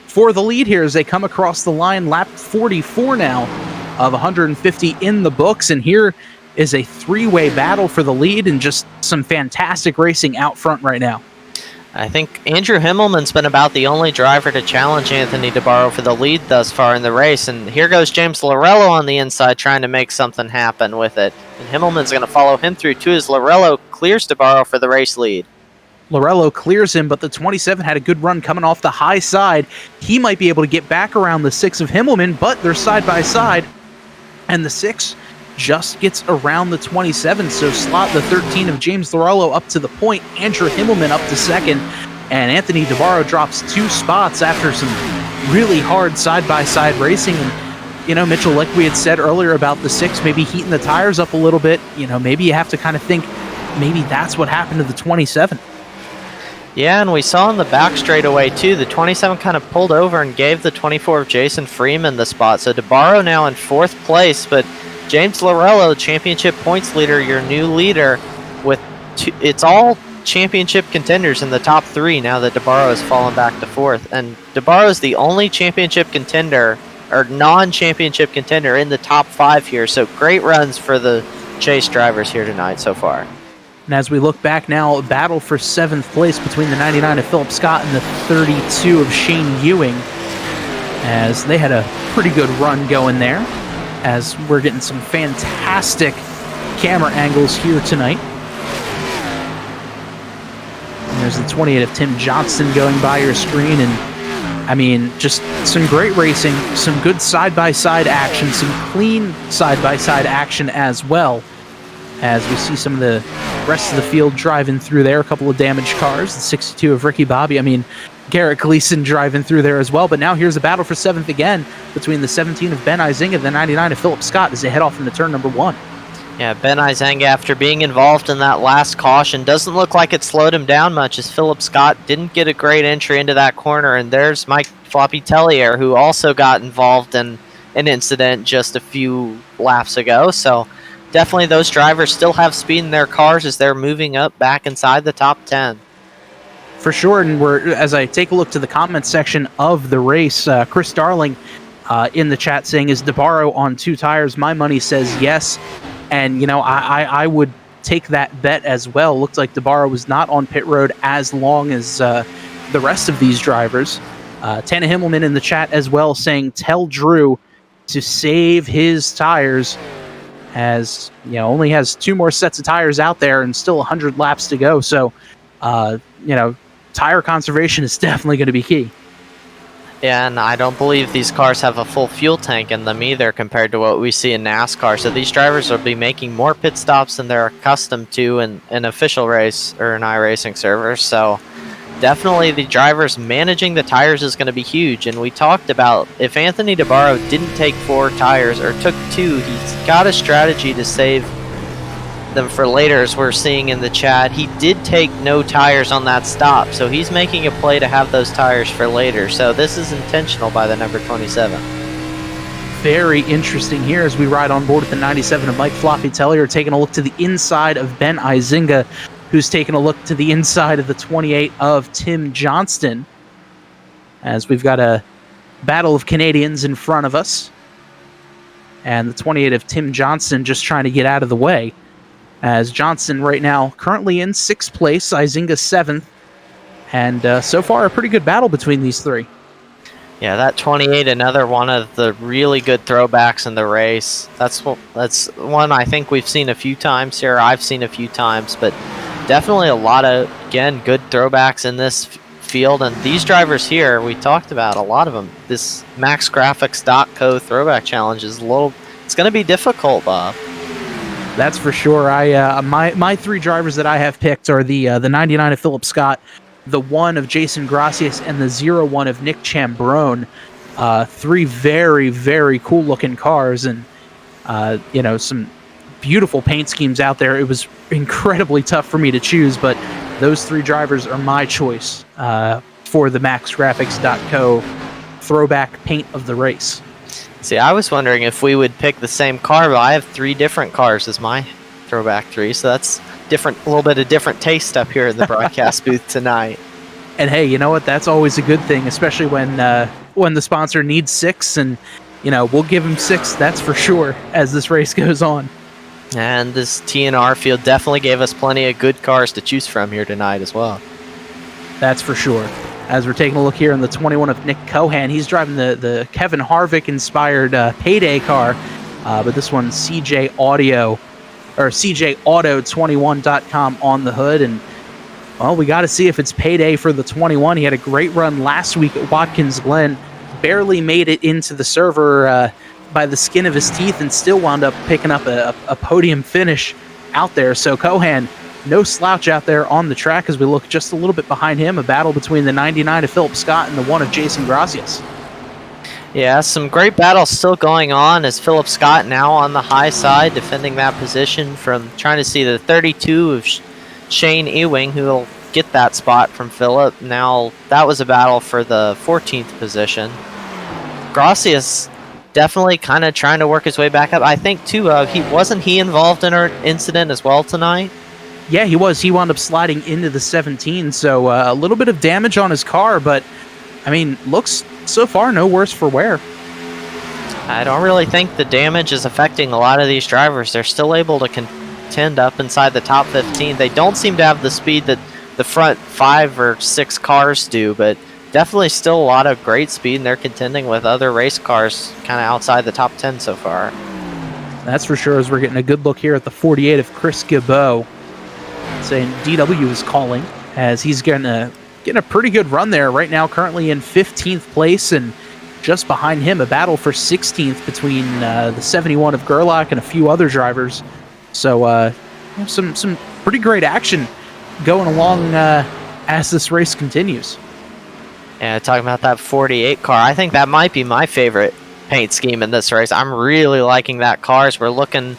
for the lead here as they come across the line. Lap 44 now of 150 in the books, and here is a 3-way battle for the lead and just some fantastic racing out front right now. I think Andrew Himmelman's been about the only driver to challenge Anthony DeBarro for the lead thus far in the race, and here goes James Lorello on the inside trying to make something happen with it. And Himmelman's going to follow him through too as Lorello clears DeBarro for the race lead. Lorello clears him, but the 27 had a good run coming off the high side. He might be able to get back around the 6 of Himmelman, but they're side by side, and the 6 just gets around the 27, so slot the 13 of James Lorello up to the point, Andrew Himmelman up to second, and Anthony DeBarro drops 2 spots after some really hard side-by-side racing. And, you know, Mitchell, like we had said earlier about the 6 maybe heating the tires up a little bit, you know, maybe you have to kind of think maybe that's what happened to the 27. Yeah, and we saw in the back straightaway too, the 27 kind of pulled over and gave the 24 of Jason Freeman the spot. So DeBarro now in 4th place, but James Lorello, championship points leader, your new leader, with it's all championship contenders in the top 3 now that DeBarro has fallen back to 4th. And DeBarro is the only championship contender, or non-championship contender, in the top 5 here. So great runs for the chase drivers here tonight so far. And as we look back now, a battle for 7th place between the 99 of Philip Scott and the 32 of Shane Ewing, as they had a pretty good run going there, as we're getting some fantastic camera angles here tonight. And there's the 28 of Tim Johnston going by your screen, and I mean, just some great racing, some good side-by-side action, some clean side-by-side action as well, as we see some of the rest of the field driving through there. A couple of damaged cars, the 62 of Ricky Bobby, I mean, Garrett Gleason driving through there as well. But now here's a battle for 7th again between the 17 of Ben Izinga and the 99 of Philip Scott as they head off into turn number 1. Yeah, Ben Izinga, after being involved in that last caution, doesn't look like it slowed him down much, as Philip Scott didn't get a great entry into that corner. And there's Mike Floppy Tellier, who also got involved in an incident just a few laps ago. So definitely those drivers still have speed in their cars as they're moving up back inside the top 10. For sure, and as I take a look to the comments section of the race, Chris Darling in the chat saying, is DeBarro on 2 tires? My money says yes, and you know, I would take that bet as well. Looks like DeBarro was not on pit road as long as the rest of these drivers. Tana Himmelman in the chat as well saying, tell Drew to save his tires, as you know, only has 2 more sets of tires out there and still 100 laps to go. So, you know, tire conservation is definitely going to be key. Yeah, and I don't believe these cars have a full fuel tank in them either compared to what we see in NASCAR. So these drivers will be making more pit stops than they're accustomed to in an official race or an iRacing server. So definitely the drivers managing the tires is going to be huge. And we talked about if Anthony Devara didn't take 4 tires or took 2, he's got a strategy to save them for later, as we're seeing in the chat. He did take no tires on that stop, so he's making a play to have those tires for later. So this is intentional by the number 27. Very interesting here as we ride on board with the 97 of Mike Floppy Tellier, taking a look to the inside of Ben Izinga, who's taking a look to the inside of the 28 of Tim Johnston, as we've got a battle of Canadians in front of us. And the 28 of Tim Johnston just trying to get out of the way, as Johnston right now currently in 6th place, Izinga 7th, and so far a pretty good battle between these three. Yeah, that 28, another one of the really good throwbacks in the race. That's one I think we've seen a few times here. I've seen a few times, but definitely a lot of, again, good throwbacks in this field. And these drivers here, we talked about a lot of them. This MaxGraphics.co throwback challenge is it's going to be difficult, Bob. That's for sure. My 3 drivers that I have picked are the 99 of Philip Scott, the 1 of Jason Gracias, and the 01 of Nick Chambrone. 3 very, very cool looking cars, and some beautiful paint schemes out there. It was incredibly tough for me to choose, but those 3 drivers are my choice for the MaxGraphics.co throwback paint of the race. See, I was wondering if we would pick the same car, but I have 3 different cars as my throwback 3, so that's different, a little bit of different taste up here in the broadcast booth tonight. And hey, you know what? That's always a good thing, especially when the sponsor needs 6, and we'll give him 6. That's for sure as this race goes on. And this TNR field definitely gave us plenty of good cars to choose from here tonight as well. That's for sure. As we're taking a look here in the 21 of Nick Cohan, he's driving the Kevin Harvick inspired Payday car, but this one's CJ Auto 21.com on the hood. And well, we got to see if it's payday for the 21. He had a great run last week at Watkins Glen, barely made it into the server by the skin of his teeth, and still wound up picking up a podium finish out there. So Cohan, no slouch out there on the track as we look just a little bit behind him, a battle between the 99 of Philip Scott and the 1 of Jason Gracias. Yeah, some great battles still going on as Philip Scott now on the high side, defending that position from trying to see the 32 of Shane Ewing, who will get that spot from Philip. Now, that was a battle for the 14th position. Gracias definitely kind of trying to work his way back up. I think, too, wasn't he involved in an incident as well tonight? Yeah, he was. He wound up sliding into the 17, so a little bit of damage on his car, but, I mean, looks so far no worse for wear. I don't really think the damage is affecting a lot of these drivers. They're still able to contend up inside the top 15. They don't seem to have the speed that the front 5 or 6 cars do, but definitely still a lot of great speed, and they're contending with other race cars kind of outside the top 10 so far. That's for sure, as we're getting a good look here at the 48 of Chris Gabot, saying DW is calling, as he's getting a pretty good run there right now, currently in 15th place, and just behind him a battle for 16th between the 71 of Gerlach and a few other drivers. So some pretty great action going along as this race continues. Yeah, talking about that 48 car, I think that might be my favorite paint scheme in this race. I'm really liking that car. As we're looking,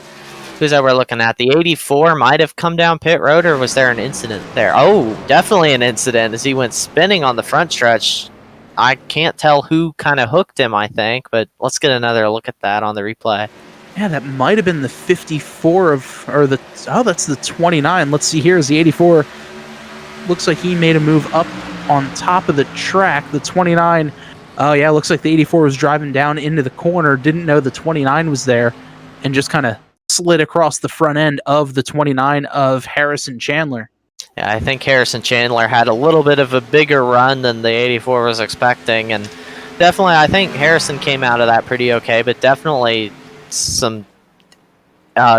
who's that we're looking at? The 84 might have come down pit road, or was there an incident there? Oh, definitely an incident as he went spinning on the front stretch. I can't tell who kind of hooked him, I think, but let's get another look at that on the replay. Yeah, that might have been the 54 that's the 29. Let's see here, as the 84 looks like he made a move up on top of the track. The 29, oh yeah, looks like the 84 was driving down into the corner, didn't know the 29 was there, and just kind of slid across the front end of the 29 of Harrison Chandler. Yeah, I think Harrison Chandler had a little bit of a bigger run than the 84 was expecting, and definitely I think Harrison came out of that pretty okay, but definitely some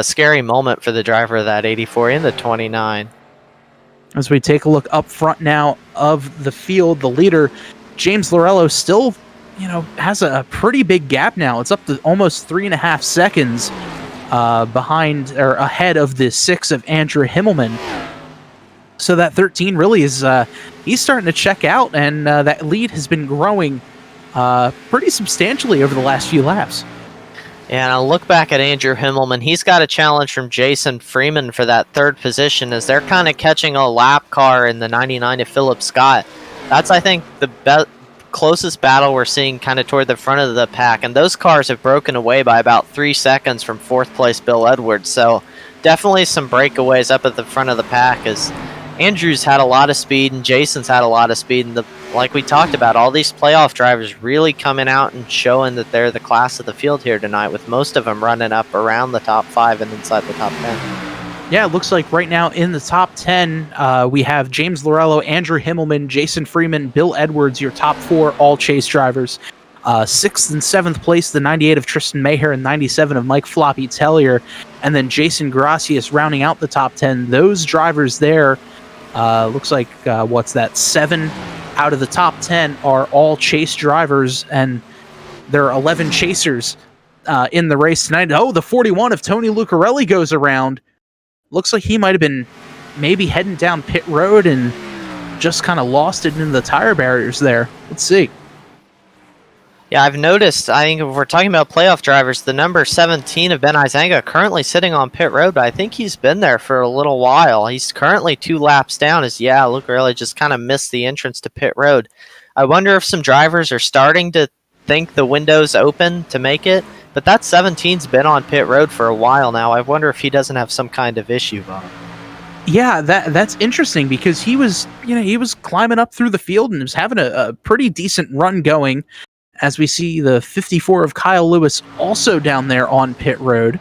scary moment for the driver of that 84 in the 29. As we take a look up front now of the field, the leader, James Lorello, still, has a pretty big gap now. It's up to almost 3.5 seconds behind or ahead of the 6 of Andrew Himmelman. So that 13 really is, he's starting to check out, and that lead has been growing pretty substantially over the last few laps. Yeah, and I'll look back at Andrew Himmelman. He's got a challenge from Jason Freeman for that third position as they're kind of catching a lap car in the 99 of Philip Scott. That's, I think, the closest battle we're seeing kind of toward the front of the pack, and those cars have broken away by about 3 seconds from fourth place Bill Edwards, so definitely some breakaways up at the front of the pack as Andrew's had a lot of speed and Jason's had a lot of speed, and like we talked about, all these playoff drivers really coming out and showing that they're the class of the field here tonight, with most of them running up around the top 5 and inside the top 10. Yeah, it looks like right now in the top 10, we have James Lorello, Andrew Himmelman, Jason Freeman, Bill Edwards, your top 4 all chase drivers. 6th and 7th place, the 98 of Tristan Maher and 97 of Mike Floppy Tellier. And then Jason Gracias rounding out the top 10. Those drivers there, looks like, 7 out of the top 10 are all chase drivers, and there are 11 chasers in the race tonight. Oh, the 41 of Tony Lucarelli goes around. Looks like he might have been maybe heading down pit road and just kind of lost it in the tire barriers there. Let's see. Yeah, I've noticed, I think if we're talking about playoff drivers, the number 17 of Ben Izanga currently sitting on pit road, but I think he's been there for a little while. He's currently 2 laps down as, Lucarelli just kind of missed the entrance to pit road. I wonder if some drivers are starting to think the window's open to make it, but that 17's been on pit road for a while now. I wonder if he doesn't have some kind of issue, Bob. Yeah, that's interesting because he was climbing up through the field and was having a pretty decent run going. As we see the 54 of Kyle Lewis also down there on pit road.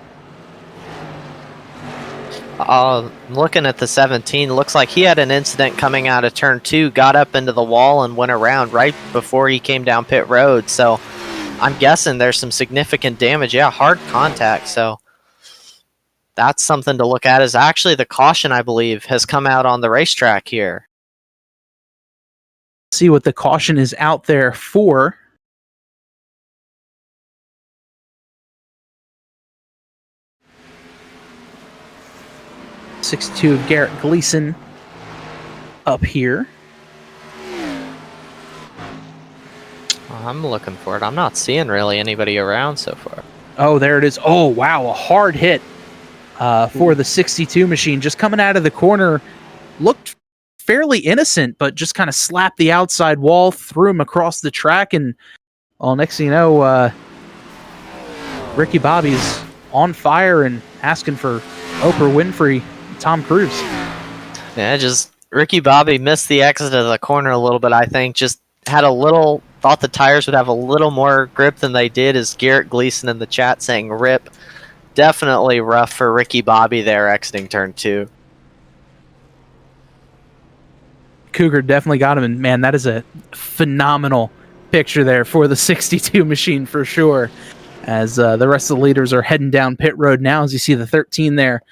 Looking at the 17, looks like he had an incident coming out of turn 2, got up into the wall and went around right before he came down pit road. So I'm guessing there's some significant damage. Yeah, hard contact. So that's something to look at. Is actually the caution, I believe, has come out on the racetrack here. See what the caution is out there for. '62 of Garrett Gleason up here. I'm looking for it. I'm not seeing really anybody around so far. Oh, there it is. Oh, wow. A hard hit for the 62 machine. Just coming out of the corner. Looked fairly innocent, but just kind of slapped the outside wall, threw him across the track, and, well, next thing you know, Ricky Bobby's on fire and asking for Oprah Winfrey, Tom Cruise. Yeah, just Ricky Bobby missed the exit of the corner a little bit, I think. Just had a little, thought the tires would have a little more grip than they did, as Garrett Gleason in the chat saying rip. Definitely rough for Ricky Bobby there exiting turn 2. Cougar definitely got him, and man, that is a phenomenal picture there for the 62 machine for sure. As the rest of the leaders are heading down pit road now, as you see the 13 there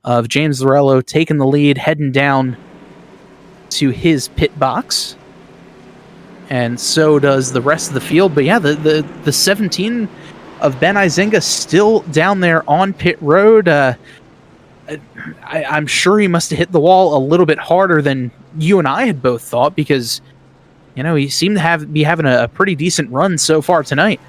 of James Lorello taking the lead, heading down to his pit box. And so does the rest of the field. But yeah, the 17 of Ben Izinga still down there on pit road. I'm sure he must have hit the wall a little bit harder than you and I had both thought, because, you know, he seemed to be having a pretty decent run so far tonight.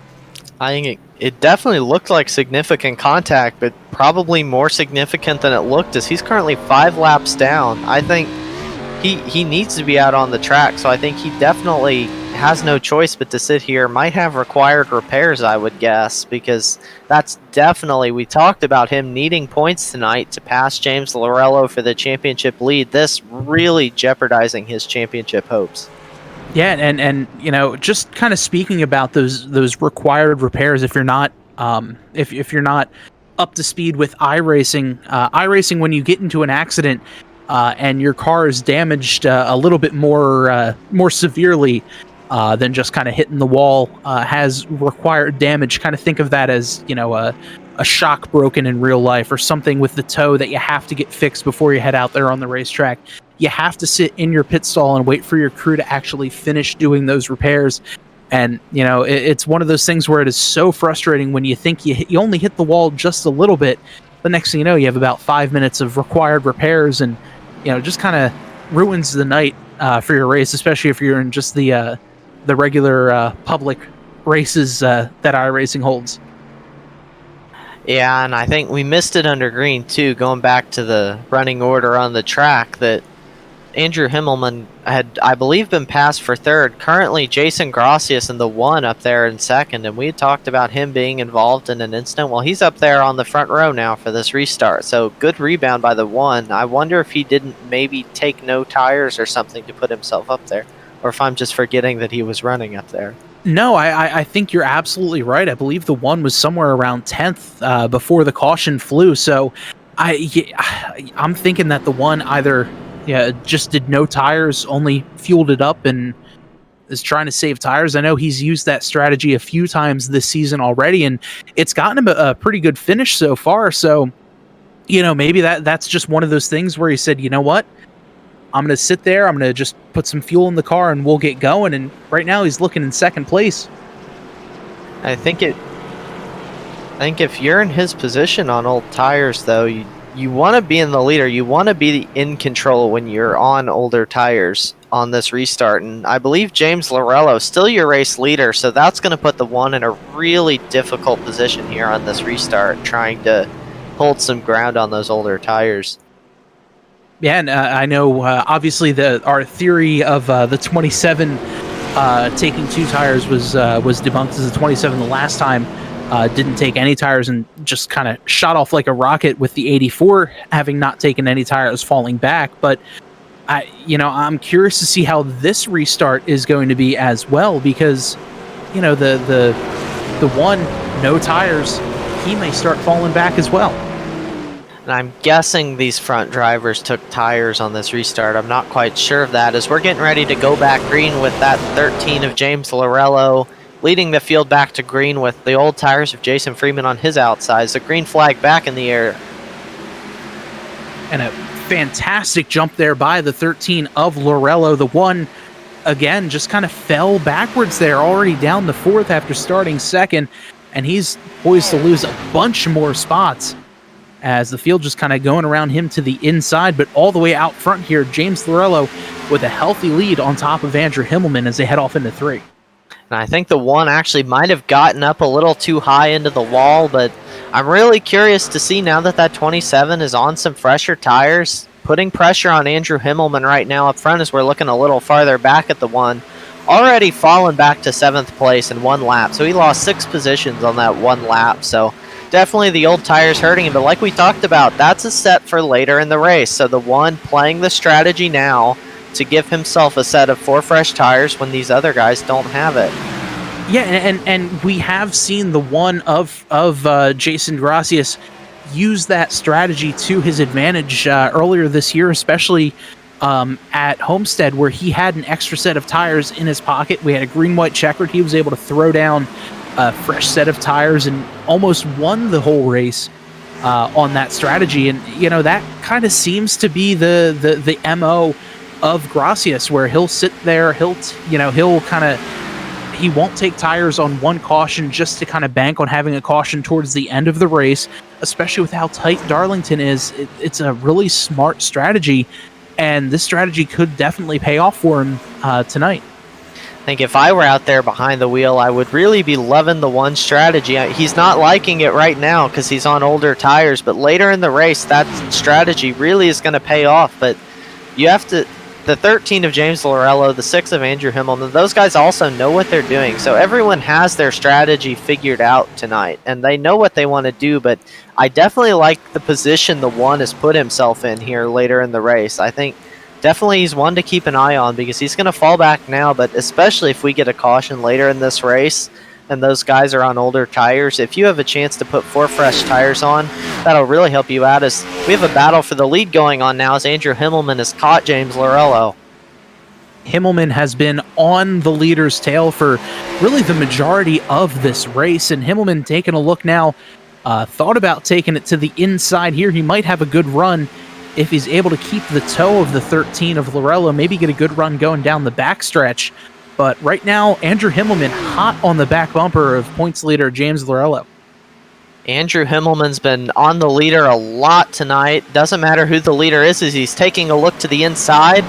I think it definitely looked like significant contact, but probably more significant than it looked, as he's currently 5 laps down. I think he needs to be out on the track, so I think he definitely has no choice but to sit here. Might have required repairs, I would guess, because that's definitely, we talked about him needing points tonight to pass James Lorello for the championship lead. This really jeopardizing his championship hopes. Yeah, and you know, just kind of speaking about those required repairs, if you're not if you're not up to speed with iRacing, when you get into an accident and your car is damaged a little bit more severely than just kind of hitting the wall, has required damage. Kind of think of that as, you know, a shock broken in real life, or something with the toe that you have to get fixed before you head out there on the racetrack. You have to sit in your pit stall and wait for your crew to actually finish doing those repairs. And, you know, it's one of those things where it is so frustrating when you think you only hit the wall just a little bit. The next thing you know, you have about 5 minutes of required repairs, and, you know, just kind of ruins the night for your race, especially if you're in just the regular public races that iRacing holds. Yeah, and I think we missed it under green too, going back to the running order on the track, that Andrew Himmelman had, I believe, been passed for third. Currently, Jason Gracias in the 1 up there in second, and we had talked about him being involved in an incident. Well, he's up there on the front row now for this restart, so good rebound by the 1. I wonder if he didn't maybe take no tires or something to put himself up there, or if I'm just forgetting that he was running up there. No, I think you're absolutely right. I believe the 1 was somewhere around 10th before the caution flew, so I'm thinking that the 1 either just did no tires, only fueled it up, and is trying to save tires. I know he's used that strategy a few times this season already, and it's gotten him a pretty good finish so far. So, maybe that's just one of those things where he said, you know what? I'm going to sit there, I'm going to just put some fuel in the car, and we'll get going. And right now he's looking in second place. I think if you're in his position on old tires, though, you want to be in the leader. You want to be in control when you're on older tires on this restart. And I believe James Lorello is still your race leader, so that's going to put the 1 in a really difficult position here on this restart, trying to hold some ground on those older tires. Yeah, and I know obviously our theory of the 27 taking 2 tires was debunked, as the 27 the last time didn't take any tires and just kind of shot off like a rocket, with the 84 having not taken any tires, falling back. But I'm curious to see how this restart is going to be as well, because the 1 no tires, he may start falling back as well. And I'm guessing these front drivers took tires on this restart. I'm not quite sure of that, as we're getting ready to go back green with that 13 of James Lorello leading the field back to green with the old tires of Jason Freeman on his outsides. The green flag back in the air. And a fantastic jump there by the 13 of Lorello. The 1, again, just kind of fell backwards there, already down the 4th after starting second. And he's poised to lose a bunch more spots, as the field just kind of going around him to the inside. But all the way out front here, James Lorello with a healthy lead on top of Andrew Himmelman as they head off into 3. And I think the 1 actually might have gotten up a little too high into the wall, but I'm really curious to see, now that 27 is on some fresher tires, putting pressure on Andrew Himmelman right now up front, as we're looking a little farther back at the 1. Already fallen back to 7th place in 1 lap, so he lost 6 positions on that 1 lap. So definitely the old tires hurting him, but like we talked about, that's a set for later in the race. So the 1 playing the strategy now to give himself a set of 4 fresh tires when these other guys don't have it. Yeah, and we have seen the 1 of Jason Gracias use that strategy to his advantage earlier this year, especially at Homestead, where he had an extra set of tires in his pocket. We had a green-white checkered. He was able to throw down a fresh set of tires and almost won the whole race on that strategy. And that kind of seems to be the MO of Gracias, where he'll sit there, he won't take tires on 1 caution just to kind of bank on having a caution towards the end of the race, especially with how tight Darlington is. It's a really smart strategy, and this strategy could definitely pay off for him tonight. I think if I were out there behind the wheel, I would really be loving the 1 strategy. He's not liking it right now because he's on older tires, but later in the race, that strategy really is going to pay off. But you have to... The 13 of James Lorello, the 6 of Andrew Himmelman, those guys also know what they're doing. So everyone has their strategy figured out tonight, and they know what they want to do. But I definitely like the position the 1 has put himself in here later in the race. I think definitely he's one to keep an eye on, because he's going to fall back now, but especially if we get a caution later in this race and those guys are on older tires, if you have a chance to put 4 fresh tires on, that'll really help you out, as we have a battle for the lead going on now, as Andrew Himmelman has caught James Lorello. Himmelman has been on the leader's tail for really the majority of this race, and Himmelman taking a look now, thought about taking it to the inside here. He might have a good run if he's able to keep the toe of the 13 of Lorello, maybe get a good run going down the backstretch. But right now, Andrew Himmelman hot on the back bumper of points leader James Lorello. Andrew Himmelman's been on the leader a lot tonight. Doesn't matter who the leader is, as he's taking a look to the inside.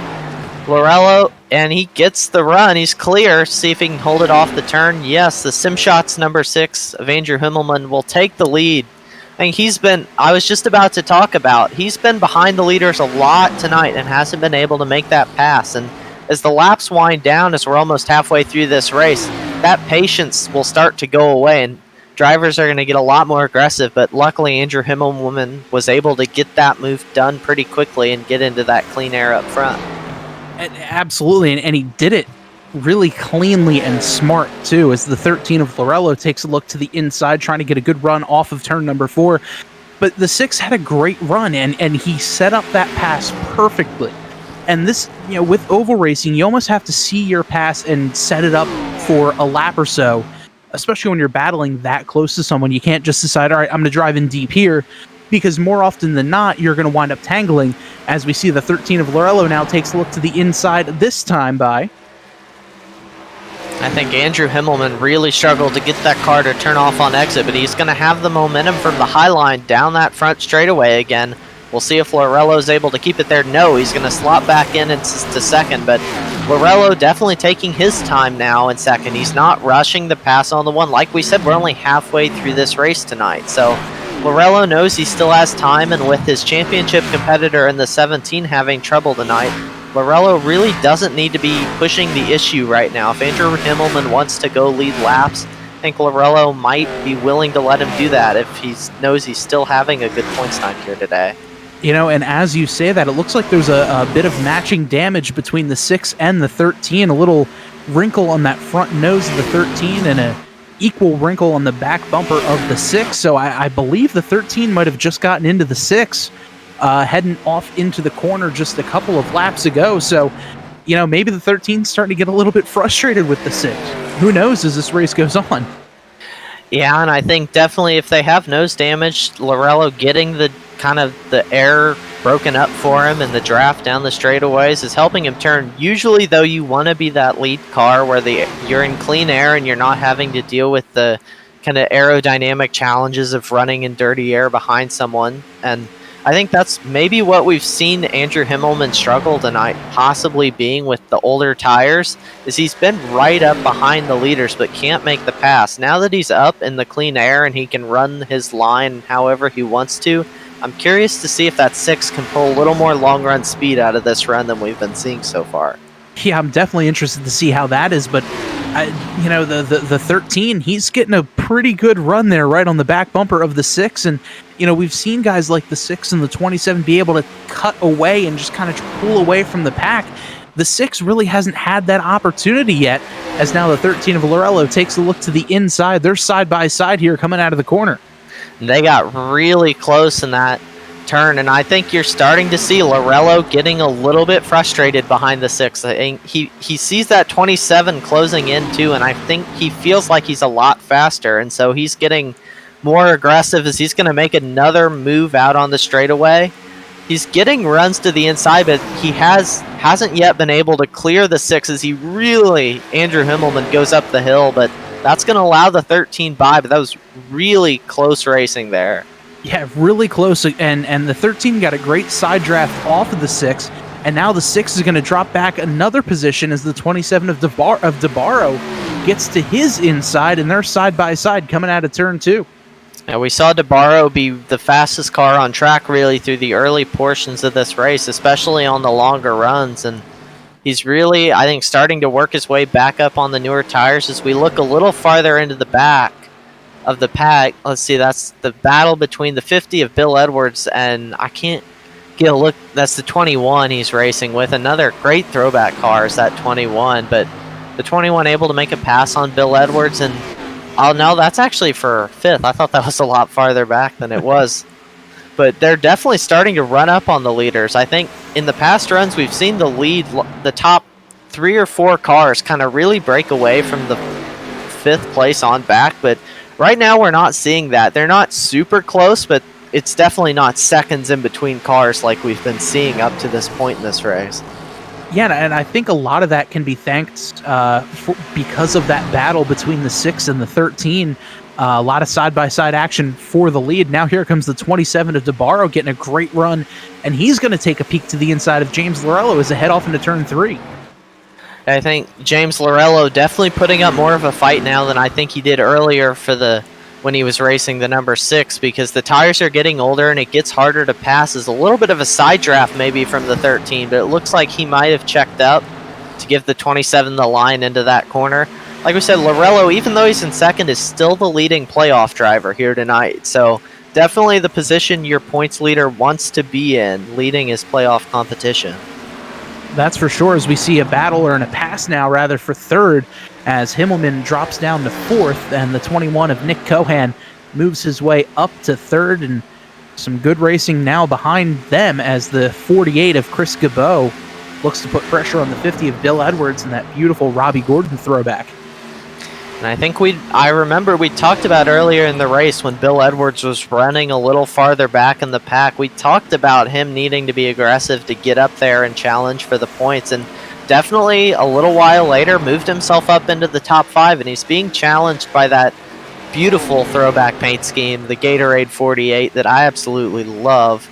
Lorello, and he gets the run. He's clear. See if he can hold it off the turn. Yes, the Sim Shots number 6 of Andrew Himmelman will take the lead. And I was just about to talk about, he's been behind the leaders a lot tonight and hasn't been able to make that pass. And as the laps wind down, as we're almost halfway through this race, that patience will start to go away, and drivers are going to get a lot more aggressive. But luckily, Andrew Himmelman was able to get that move done pretty quickly and get into that clean air up front. Absolutely, and he did it really cleanly and smart too, as the 13 of Lorello takes a look to the inside, trying to get a good run off of turn number 4. But the 6 had a great run, and he set up that pass perfectly. And this, with oval racing, you almost have to see your pass and set it up for a lap or so, especially when you're battling that close to someone. You can't just decide, all right, I'm going to drive in deep here, because more often than not, you're going to wind up tangling. As we see, the 13 of Lorello now takes a look to the inside, this time by... I think Andrew Himmelman really struggled to get that car to turn off on exit, but he's going to have the momentum from the high line down that front straightaway again. We'll see if Lorello's able to keep it there. No, he's going to slot back in to second, but Lorello definitely taking his time now in second. He's not rushing the pass on the one. Like we said, we're only halfway through this race tonight, so Lorello knows he still has time, and with his championship competitor in the 17 having trouble tonight, Lorello really doesn't need to be pushing the issue right now. If Andrew Himmelman wants to go lead laps, I think Lorello might be willing to let him do that if he knows he's still having a good points time here today. And as you say that, it looks like there's a bit of matching damage between the 6 and the 13. A little wrinkle on that front nose of the 13 and a equal wrinkle on the back bumper of the 6. So I believe the 13 might have just gotten into the 6, heading off into the corner just a couple of laps ago. So, maybe the 13's starting to get a little bit frustrated with the 6. Who knows as this race goes on? Yeah, and I think definitely if they have nose damage, Lorello getting the air broken up for him and the draft down the straightaways is helping him turn. Usually, though, you want to be that lead car where you're in clean air and you're not having to deal with the kind of aerodynamic challenges of running in dirty air behind someone. And I think that's maybe what we've seen Andrew Himmelman struggle tonight, possibly being with the older tires, is he's been right up behind the leaders but can't make the pass. Now that he's up in the clean air and he can run his line however he wants to, I'm curious to see if that 6 can pull a little more long run speed out of this run than we've been seeing so far. Yeah, I'm definitely interested to see how that is, but the 13, he's getting a pretty good run there right on the back bumper of the 6, and we've seen guys like the 6 and the 27 be able to cut away and just kind of pull away from the pack. The 6 really hasn't had that opportunity yet, as now the 13 of Lorello takes a look to the inside. They're side by side here coming out of the corner. They got really close in that turn, and I think you're starting to see Lorello getting a little bit frustrated behind the 6. I think he sees that 27 closing in too, and I think he feels like he's a lot faster, and so he's getting more aggressive as he's going to make another move out on the straightaway. He's getting runs to the inside, but he hasn't yet been able to clear the 6 as Andrew Himmelman goes up the hill, but that's going to allow the 13 by, but that was really close racing there. Yeah, really close, and the 13 got a great side draft off of the 6, and now the 6 is going to drop back another position as the 27 of Devara gets to his inside, and they're side by side coming out of turn 2. And we saw Devara be the fastest car on track really through the early portions of this race, especially on the longer runs, and he's really, I think, starting to work his way back up on the newer tires. As we look a little farther into the back of the pack, let's see, that's the battle between the 50 of Bill Edwards, and I can't get a look, that's the 21 he's racing with. Another great throwback car is that 21, but the 21 able to make a pass on Bill Edwards, and oh no, that's actually for 5th. I thought that was a lot farther back than it was. But they're definitely starting to run up on the leaders. I think in the past runs, we've seen the top 3 or 4 cars kind of really break away from the 5th place on back. But right now, we're not seeing that. They're not super close, but it's definitely not seconds in between cars like we've been seeing up to this point in this race. Yeah, and I think a lot of that can be thanked because of that battle between the 6 and the 13. A lot of side-by-side action for the lead. Now here comes the 27 of Devara getting a great run, and he's going to take a peek to the inside of James Lorello as they head off into turn 3. I think James Lorello definitely putting up more of a fight now than I think he did earlier when he was racing the number 6, because the tires are getting older and it gets harder to pass. Is a little bit of a side draft maybe from the 13, but it looks like he might have checked up to give the 27 the line into that corner. Like we said, Lorello, even though he's in second, is still the leading playoff driver here tonight. So definitely the position your points leader wants to be in, leading his playoff competition. That's for sure, as we see a battle, or in a pass now rather, for third, as Himmelman drops down to fourth, and the 21 of Nick Cohan moves his way up to third, and some good racing now behind them as the 48 of Chris Gabot looks to put pressure on the 50 of Bill Edwards and that beautiful Robbie Gordon throwback. And I think I remember we talked about earlier in the race when Bill Edwards was running a little farther back in the pack, we talked about him needing to be aggressive to get up there and challenge for the points, and definitely a little while later moved himself up into the top 5, and he's being challenged by that beautiful throwback paint scheme, the Gatorade 48, that I absolutely love.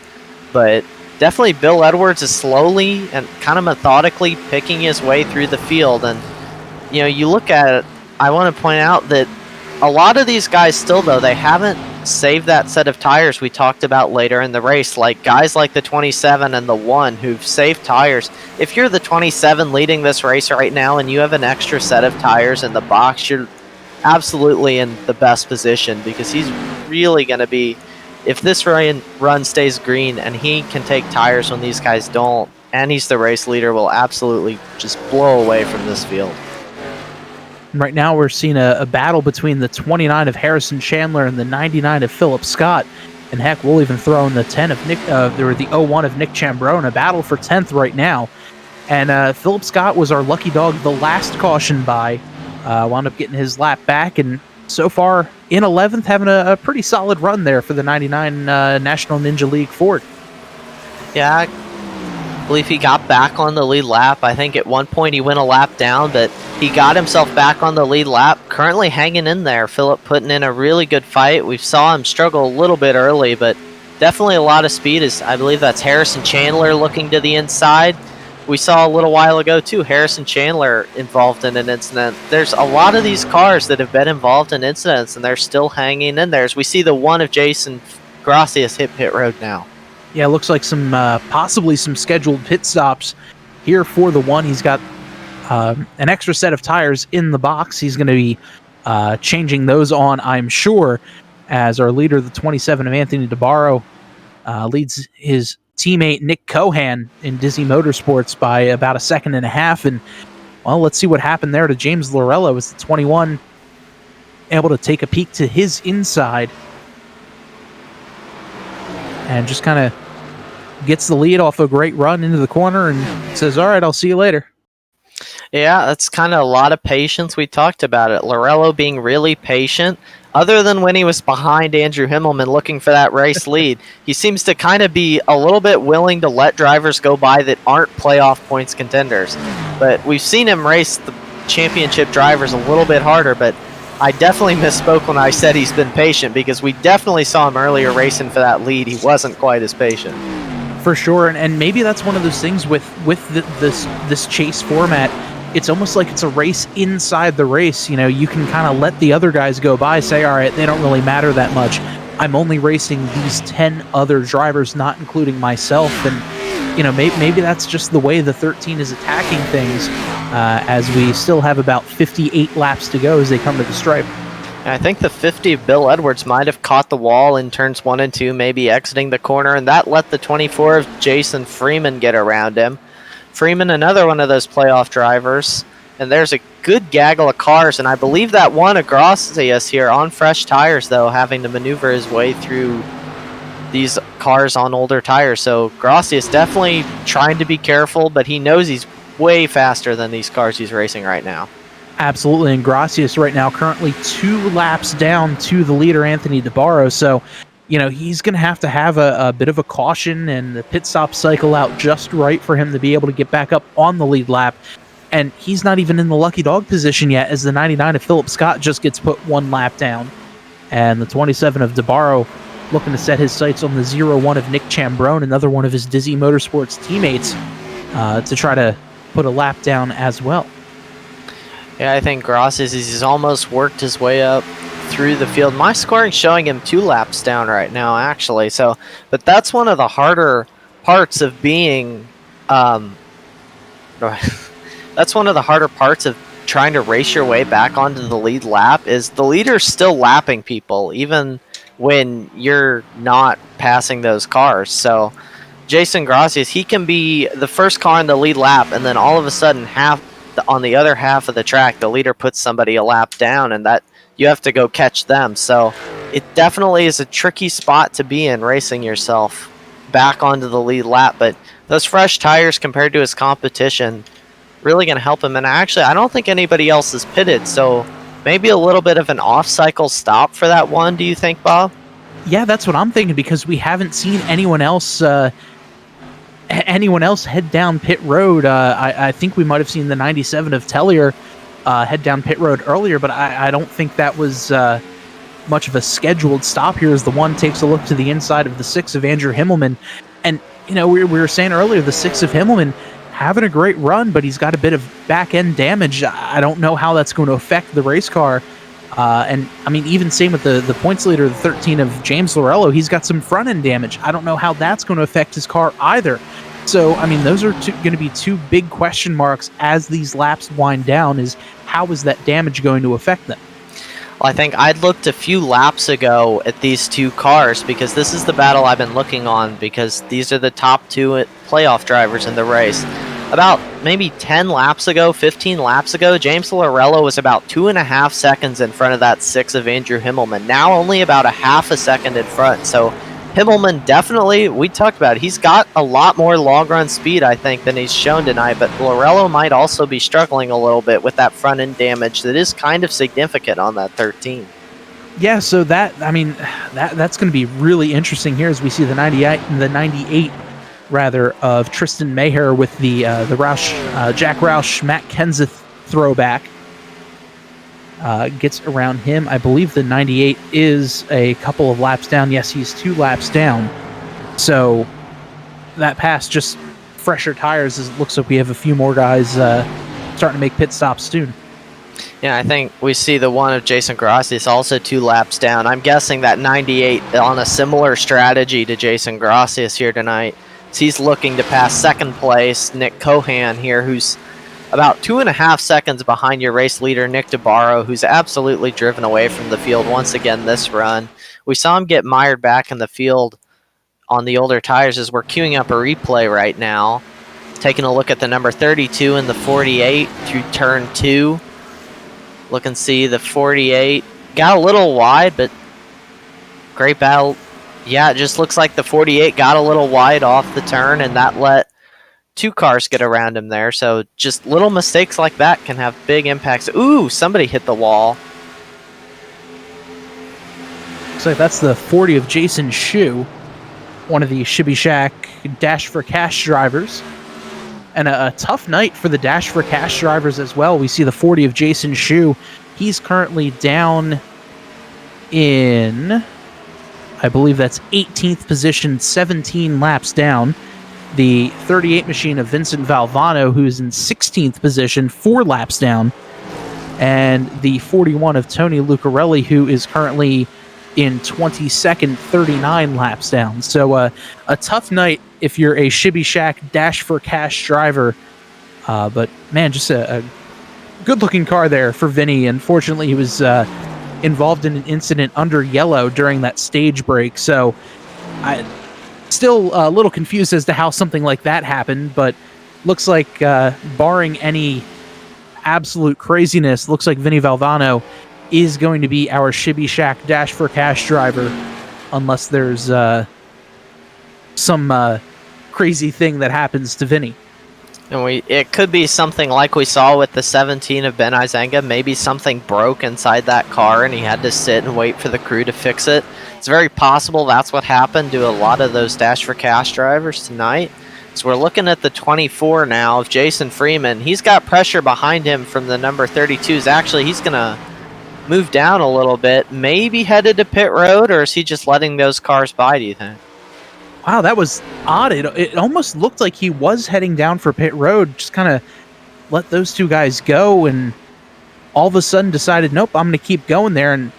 But definitely Bill Edwards is slowly and kind of methodically picking his way through the field, and you look at it, I want to point out that a lot of these guys still, though, they haven't saved that set of tires we talked about later in the race, like guys like the 27 and the 1 who've saved tires. If you're the 27 leading this race right now and you have an extra set of tires in the box, you're absolutely in the best position, because he's really going to be, if this run stays green and he can take tires when these guys don't, and he's the race leader, will absolutely just blow away from this field. Right now we're seeing a battle between the 29 of Harrison Chandler and the 99 of Philip Scott. And heck, we'll even throw in the 10 of Nick, the 01 of Nick Chambrone, a battle for 10th right now. And Philip Scott was our lucky dog the last caution by. Wound up getting his lap back, and so far in 11th, having a pretty solid run there for the 99 National Ninja League Ford. Yeah, I believe he got back on the lead lap. I think at one point he went a lap down, but he got himself back on the lead lap. Currently hanging in there. Philip putting in a really good fight. We saw him struggle a little bit early, but definitely a lot of speed. I believe that's Harrison Chandler looking to the inside. We saw a little while ago, too, Harrison Chandler involved in an incident. There's a lot of these cars that have been involved in incidents, and they're still hanging in there. As we see the 1 of Jason Gracias hit pit road now. Yeah, it looks like some possibly some scheduled pit stops here for the 1. He's got an extra set of tires in the box. He's going to be changing those on, I'm sure, as our leader, the 27 of Anthony DeBarro, leads his teammate Nick Cohan in Dizzy Motorsports by about a second and a half. And, well, let's see what happened there to James Lorello as the 21 able to take a peek to his inside and just kind of gets the lead off a great run into the corner and says, all right, I'll see you later. Yeah, that's kind of a lot of patience. We talked about it. Lorello being really patient. Other than when he was behind Andrew Himmelman looking for that race lead, he seems to kind of be a little bit willing to let drivers go by that aren't playoff points contenders. But we've seen him race the championship drivers a little bit harder, but I definitely misspoke when I said he's been patient, because we definitely saw him earlier racing for that lead. He wasn't quite as patient. For sure, and maybe that's one of those things with this chase format. It's almost like it's a race inside the race. You can kind of let the other guys go by, say, all right, they don't really matter that much. I'm only racing these 10 other drivers, not including myself. And, maybe that's just the way the 13 is attacking things, as we still have about 58 laps to go as they come to the stripe. And I think the 50 of Bill Edwards might have caught the wall in turns 1 and 2, maybe exiting the corner, and that let the 24 of Jason Freeman get around him. Freeman, another one of those playoff drivers, and there's a good gaggle of cars, and I believe that one of Gracias here on fresh tires, though, having to maneuver his way through these cars on older tires. So Gracias definitely trying to be careful, but he knows he's way faster than these cars he's racing right now. Absolutely, and Gracias right now currently 2 laps down to the leader, Anthony DeBarro, so he's going to have a bit of a caution and the pit stop cycle out just right for him to be able to get back up on the lead lap. And he's not even in the lucky dog position yet, as the 99 of Philip Scott just gets put 1 lap down. And the 27 of Devara looking to set his sights on the 0-1 of Nick Chambrone, another one of his Dizzy Motorsports teammates, to try to put a lap down as well. Yeah, I think Graphix, he's almost worked his way up through the field. My scoring showing him 2 laps down right now, actually. So, but that's one of the harder parts of being, that's one of the harder parts of trying to race your way back onto the lead lap, is the leader's still lapping people, even when you're not passing those cars. So Jason Graphix, he can be the first car in the lead lap, and then all of a sudden on the other half of the track, the leader puts somebody a lap down, and that you have to go catch them. So it definitely is a tricky spot to be in, racing yourself back onto the lead lap. But those fresh tires compared to his competition really going to help him. And actually, I don't think anybody else is pitted, so maybe a little bit of an off-cycle stop for that one, do you think, Bob? Yeah, that's what I'm thinking, because we haven't seen anyone else head down pit road. I think we might have seen the 97 of Tellier head down pit road earlier, but I don't think that was much of a scheduled stop here, as the one takes a look to the inside of the 6 of Andrew Himmelman. And, you know, we were saying earlier, the 6 of Himmelman having a great run, but he's got a bit of back-end damage. I don't know how that's going to affect the race car. And, I mean, even same with the points leader, the 13 of James Lorello, he's got some front-end damage. I don't know how that's going to affect his car either. So, I mean, those are going to be 2 big question marks as these laps wind down, is how is that damage going to affect them? Well, I think I'd looked a few laps ago at these 2 cars, because this is the battle I've been looking on, because these are the top 2 playoff drivers in the race. About maybe 10 laps ago, 15 laps ago, James Lorello was about 2.5 seconds in front of that 6 of Andrew Himmelman. Now only about a half a second in front. So Himmelman definitely, we talked about it, he's got a lot more long-run speed, I think, than he's shown tonight, but Lorello might also be struggling a little bit with that front-end damage that is kind of significant on that 13. Yeah, so that, I mean, that's going to be really interesting here as we see the 98 of Tristan Maher with the Roush, Jack Roush, Matt Kenseth throwback. Gets around him. I believe the 98 is a couple of laps down. Yes, he's 2 laps down. So that pass, just fresher tires. It looks like we have a few more guys starting to make pit stops soon. Yeah, I think we see the one of Jason Graphix also 2 laps down. I'm guessing that 98 on a similar strategy to Jason Graphix here tonight. So he's looking to pass second place Nick Cohan here, who's about 2.5 seconds behind your race leader, Nick Devara, who's absolutely driven away from the field once again this run. We saw him get mired back in the field on the older tires as we're queuing up a replay right now. Taking a look at the number 32 and the 48 through turn 2. Look and see the 48. Got a little wide, but great battle. Yeah, it just looks like the 48 got a little wide off the turn, and that let 2 cars get around him there. So just little mistakes like that can have big impacts. Ooh, somebody hit the wall. Looks like that's the 40 of Jason Shu, one of the Shibby Shack Dash for Cash drivers. And a tough night for the Dash for Cash drivers as well. We see the 40 of Jason Shu. He's currently down in, I believe that's 18th position, 17 laps down. The 38 machine of Vincent Valvano, who's in 16th position, 4 laps down. And the 41 of Tony Lucarelli, who is currently in 22nd, 39 laps down. So a tough night if you're a Shibby Shack Dash for Cash driver. But man, just a good-looking car there for Vinny. Unfortunately, he was involved in an incident under yellow during that stage break. So I still a little confused as to how something like that happened, but looks like barring any absolute craziness, looks like Vinny Valvano is going to be our Shibby Shack Dash for Cash driver, unless there's some crazy thing that happens to Vinny. And it could be something like we saw with the 17 of Ben Izenga. Maybe something broke inside that car and he had to sit and wait for the crew to fix it. It's very possible that's what happened to a lot of those Dash for Cash drivers tonight. So we're looking at the 24 now of Jason Freeman. He's got pressure behind him from the number 32s. Actually, he's going to moved down a little bit, maybe headed to pit road, or is he just letting those cars by, do you think? Wow, that was odd. It almost looked like he was heading down for pit road, just kind of let those two guys go, and all of a sudden decided, nope, I'm going to keep going there. And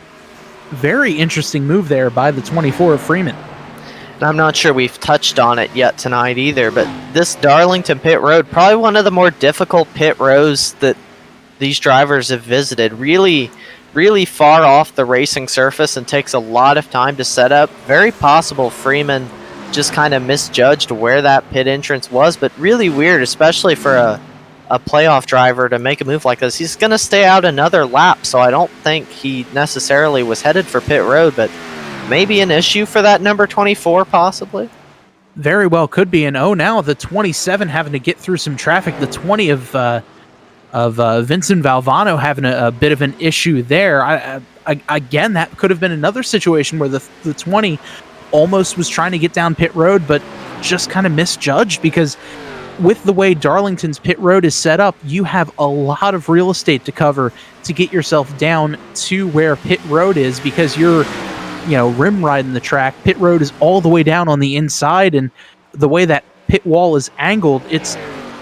very interesting move there by the 24 of Freeman. And I'm not sure we've touched on it yet tonight either, but this Darlington Pit Road, probably one of the more difficult pit roads that these drivers have visited. Really, really far off the racing surface and takes a lot of time to set up. Very possible Freeman just kind of misjudged where that pit entrance was, but really weird, especially for a playoff driver to make a move like this. He's going to stay out another lap, so I don't think he necessarily was headed for pit road, but maybe an issue for that number 24 possibly. Very well could be. And now the 27 having to get through some traffic. The 20 of Vincent Valvano having a bit of an issue there. Again, that could have been another situation where the 20 almost was trying to get down pit road, but just kind of misjudged, because with the way Darlington's pit road is set up, you have a lot of real estate to cover to get yourself down to where pit road is, because you're rim riding the track. Pit road is all the way down on the inside, and the way that pit wall is angled, it's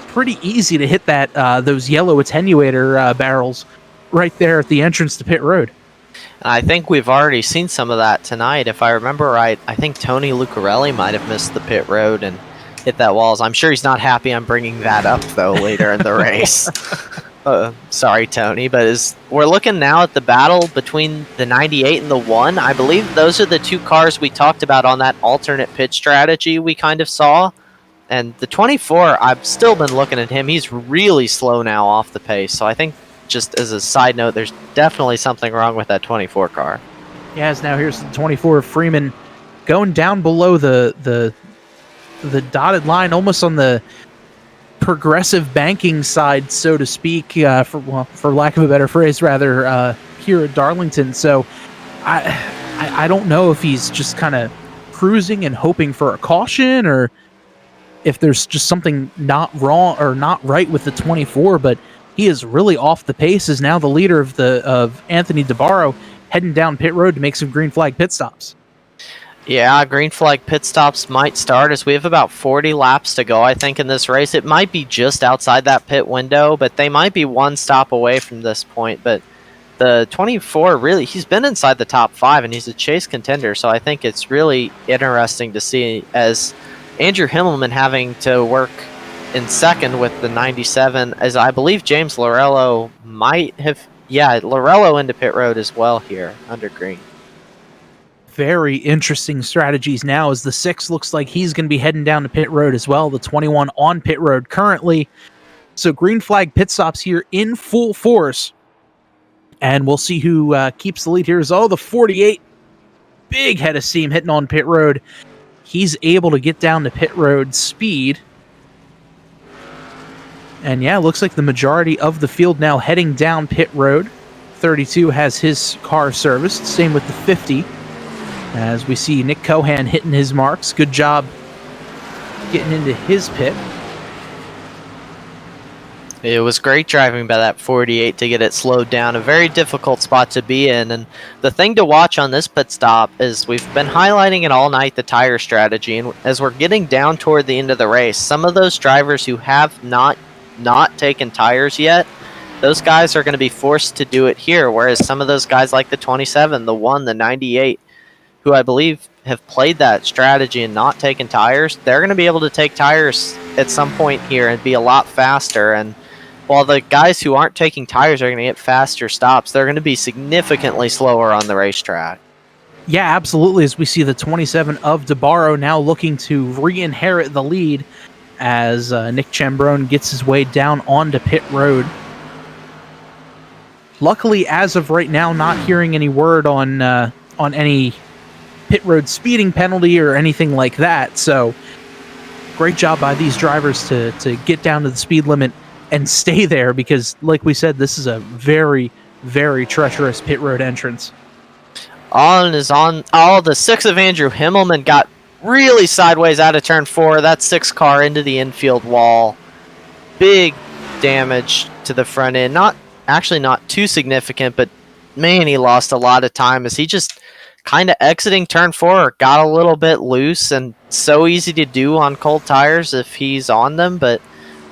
pretty easy to hit that those yellow attenuator barrels right there at the entrance to pit road. I think we've already seen some of that tonight. If I remember right, I think Tony Lucarelli might have missed the pit road and hit that walls. I'm sure he's not happy I'm bringing that up, though, later in the race. Sorry, Tony, but we're looking now at the battle between the 98 and the 1. I believe those are the two cars we talked about on that alternate pit strategy we kind of saw. And the 24, I've still been looking at him. He's really slow now off the pace. So I think, just as a side note, there's definitely something wrong with that 24 car. Yes, now here's the 24 Freeman going down below the dotted line, almost on the progressive banking side, so to speak, for lack of a better phrase, rather, here at Darlington. So I don't know if he's just kind of cruising and hoping for a caution, or if there's just something not wrong or not right with the 24, but he is really off the pace, is now the leader of Anthony Devara, heading down pit road to make some green flag pit stops. Yeah, green flag pit stops might start as we have about 40 laps to go, I think, in this race. It might be just outside that pit window, but they might be one stop away from this point. But the 24, really, he's been inside the top 5, and he's a chase contender, so I think it's really interesting to see, as Andrew Himmelman having to work in second with the 97, as I believe James Lorello might have... Yeah, Lorello into pit road as well here under green. Very interesting strategies now, as the 6 looks like he's going to be heading down to pit road as well. The 21 on pit road currently. So green flag pit stops here in full force. And we'll see who keeps the lead here. The 48, big head of steam hitting on pit road. He's able to get down to pit road speed. And yeah, it looks like the majority of the field now heading down pit road. 32 has his car serviced. Same with the 50. As we see Nick Cohan hitting his marks. Good job getting into his pit. It was great driving by that 48 to get it slowed down. A very difficult spot to be in. And the thing to watch on this pit stop is we've been highlighting it all night, the tire strategy. And as we're getting down toward the end of the race, some of those drivers who have not taken tires yet, those guys are going to be forced to do it here. Whereas some of those guys like the 27, the 1, the 98, who I believe have played that strategy and not taken tires, they're going to be able to take tires at some point here and be a lot faster. And while the guys who aren't taking tires are going to get faster stops, they're going to be significantly slower on the racetrack. Yeah, absolutely. As we see the 27 of Devara now looking to re-inherit the lead, as Nick Chambrone gets his way down onto pit road. Luckily, as of right now, not hearing any word on any pit road speeding penalty or anything like that. So great job by these drivers to get down to the speed limit and stay there, because like we said, this is a very, very treacherous pit road entrance. On is on. Oh, the 6 of Andrew Himmelman got really sideways out of turn 4. That 6 car into the infield wall. Big damage to the front end. Not too significant, but man, he lost a lot of time as he just kind of exiting turn 4 got a little bit loose, and so easy to do on cold tires if he's on them, but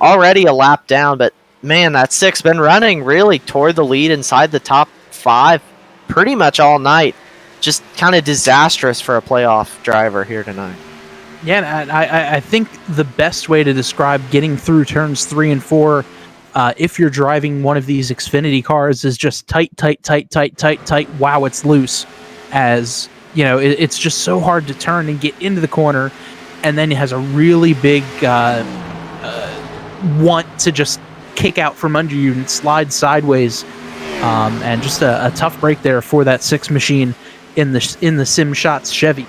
already a lap down. But man, that 6 been running really toward the lead inside the top 5 pretty much all night. Just kind of disastrous for a playoff driver here tonight. Yeah, and I think the best way to describe getting through turns 3 and 4, if you're driving one of these Xfinity cars, is just tight. Wow, it's loose. As you know, it's just so hard to turn and get into the corner, and then it has a really big want to just kick out from under you and slide sideways, and just a tough break there for that 6 machine in the Sim Shots Chevy.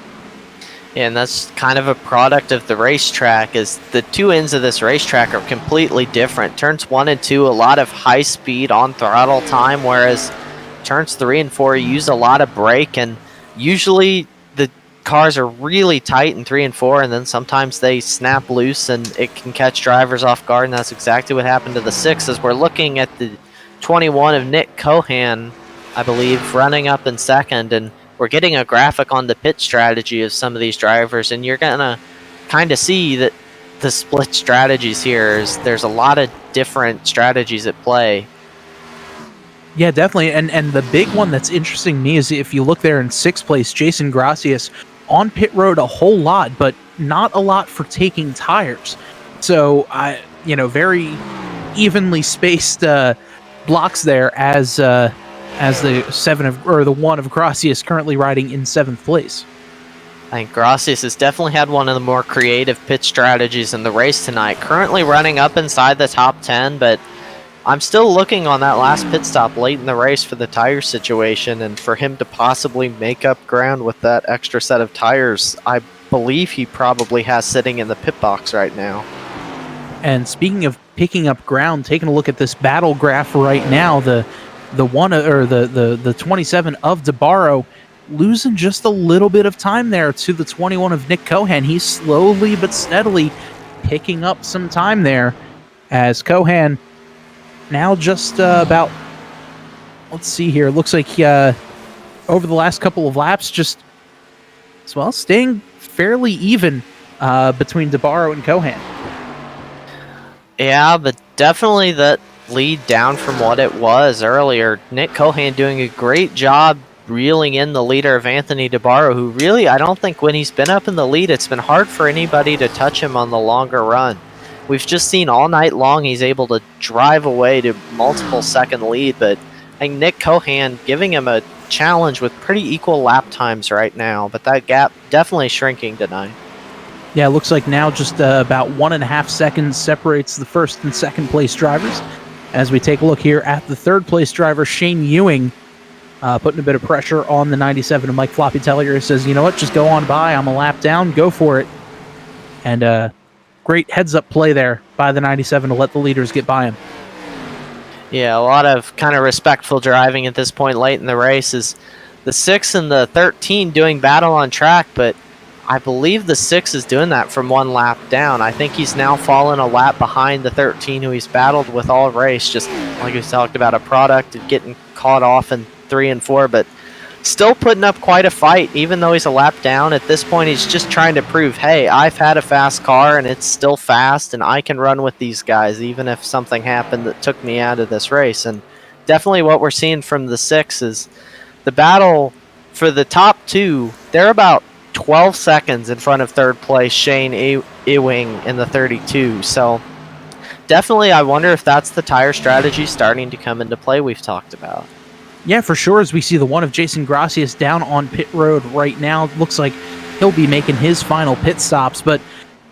Yeah, and that's kind of a product of the racetrack, is the two ends of this racetrack are completely different. Turns 1 and 2, a lot of high speed on throttle time, whereas turns 3 and 4 use a lot of brake, and usually the cars are really tight in 3 and 4, and then sometimes they snap loose and it can catch drivers off guard, and that's exactly what happened to the 6 as we're looking at the 21 of Nick Cohan, I believe, running up in second, and we're getting a graphic on the pit strategy of some of these drivers, and you're going to kind of see that the split strategies here is there's a lot of different strategies at play. Yeah, definitely. And the big one that's interesting to me is if you look there in 6th place, Jason Gracias on pit road a whole lot, but not a lot for taking tires. So, very evenly spaced blocks there as the 1 of Gracias currently riding in 7th place. I think Gracias has definitely had one of the more creative pit strategies in the race tonight. Currently running up inside the top 10, but I'm still looking on that last pit stop late in the race for the tire situation, and for him to possibly make up ground with that extra set of tires, I believe he probably has sitting in the pit box right now. And speaking of picking up ground, taking a look at this battle graph right now, the 27 of Devara losing just a little bit of time there to the 21 of Nick Cohan. He's slowly but steadily picking up some time there as Cohan now just about, let's see here, looks like over the last couple of laps, just, well, staying fairly even between Devara and Cohan. Yeah, but definitely that lead down from what it was earlier. Nick Cohan doing a great job reeling in the leader of Anthony Devara, who really, I don't think when he's been up in the lead, it's been hard for anybody to touch him on the longer run. We've just seen all night long he's able to drive away to multiple second lead, but I think Nick Cohan giving him a challenge with pretty equal lap times right now, but that gap definitely shrinking tonight. Yeah, it looks like now just about 1.5 seconds separates the 1st and 2nd place drivers. As we take a look here at the 3rd place driver, Shane Ewing, putting a bit of pressure on the 97 of Mike Floppy Tellier. He says, you know what, just go on by. I'm a lap down. Go for it. And great heads-up play there by the 97 to let the leaders get by him. Yeah, a lot of kind of respectful driving at this point late in the race. Is the 6 and the 13 doing battle on track, but I believe the 6 is doing that from 1 lap down. I think he's now fallen a lap behind the 13 who he's battled with all race, just like we talked about, a product of getting caught off in 3 and 4, but still putting up quite a fight, even though he's a lap down. At this point, he's just trying to prove, hey, I've had a fast car, and it's still fast, and I can run with these guys, even if something happened that took me out of this race. And definitely what we're seeing from the 6 is the battle for the top 2. They're about 12 seconds in front of 3rd place Shane Ewing in the 32. So definitely I wonder if that's the tire strategy starting to come into play we've talked about. Yeah, for sure, as we see the 1 of Jason Gracias down on pit road right now. It looks like he'll be making his final pit stops, but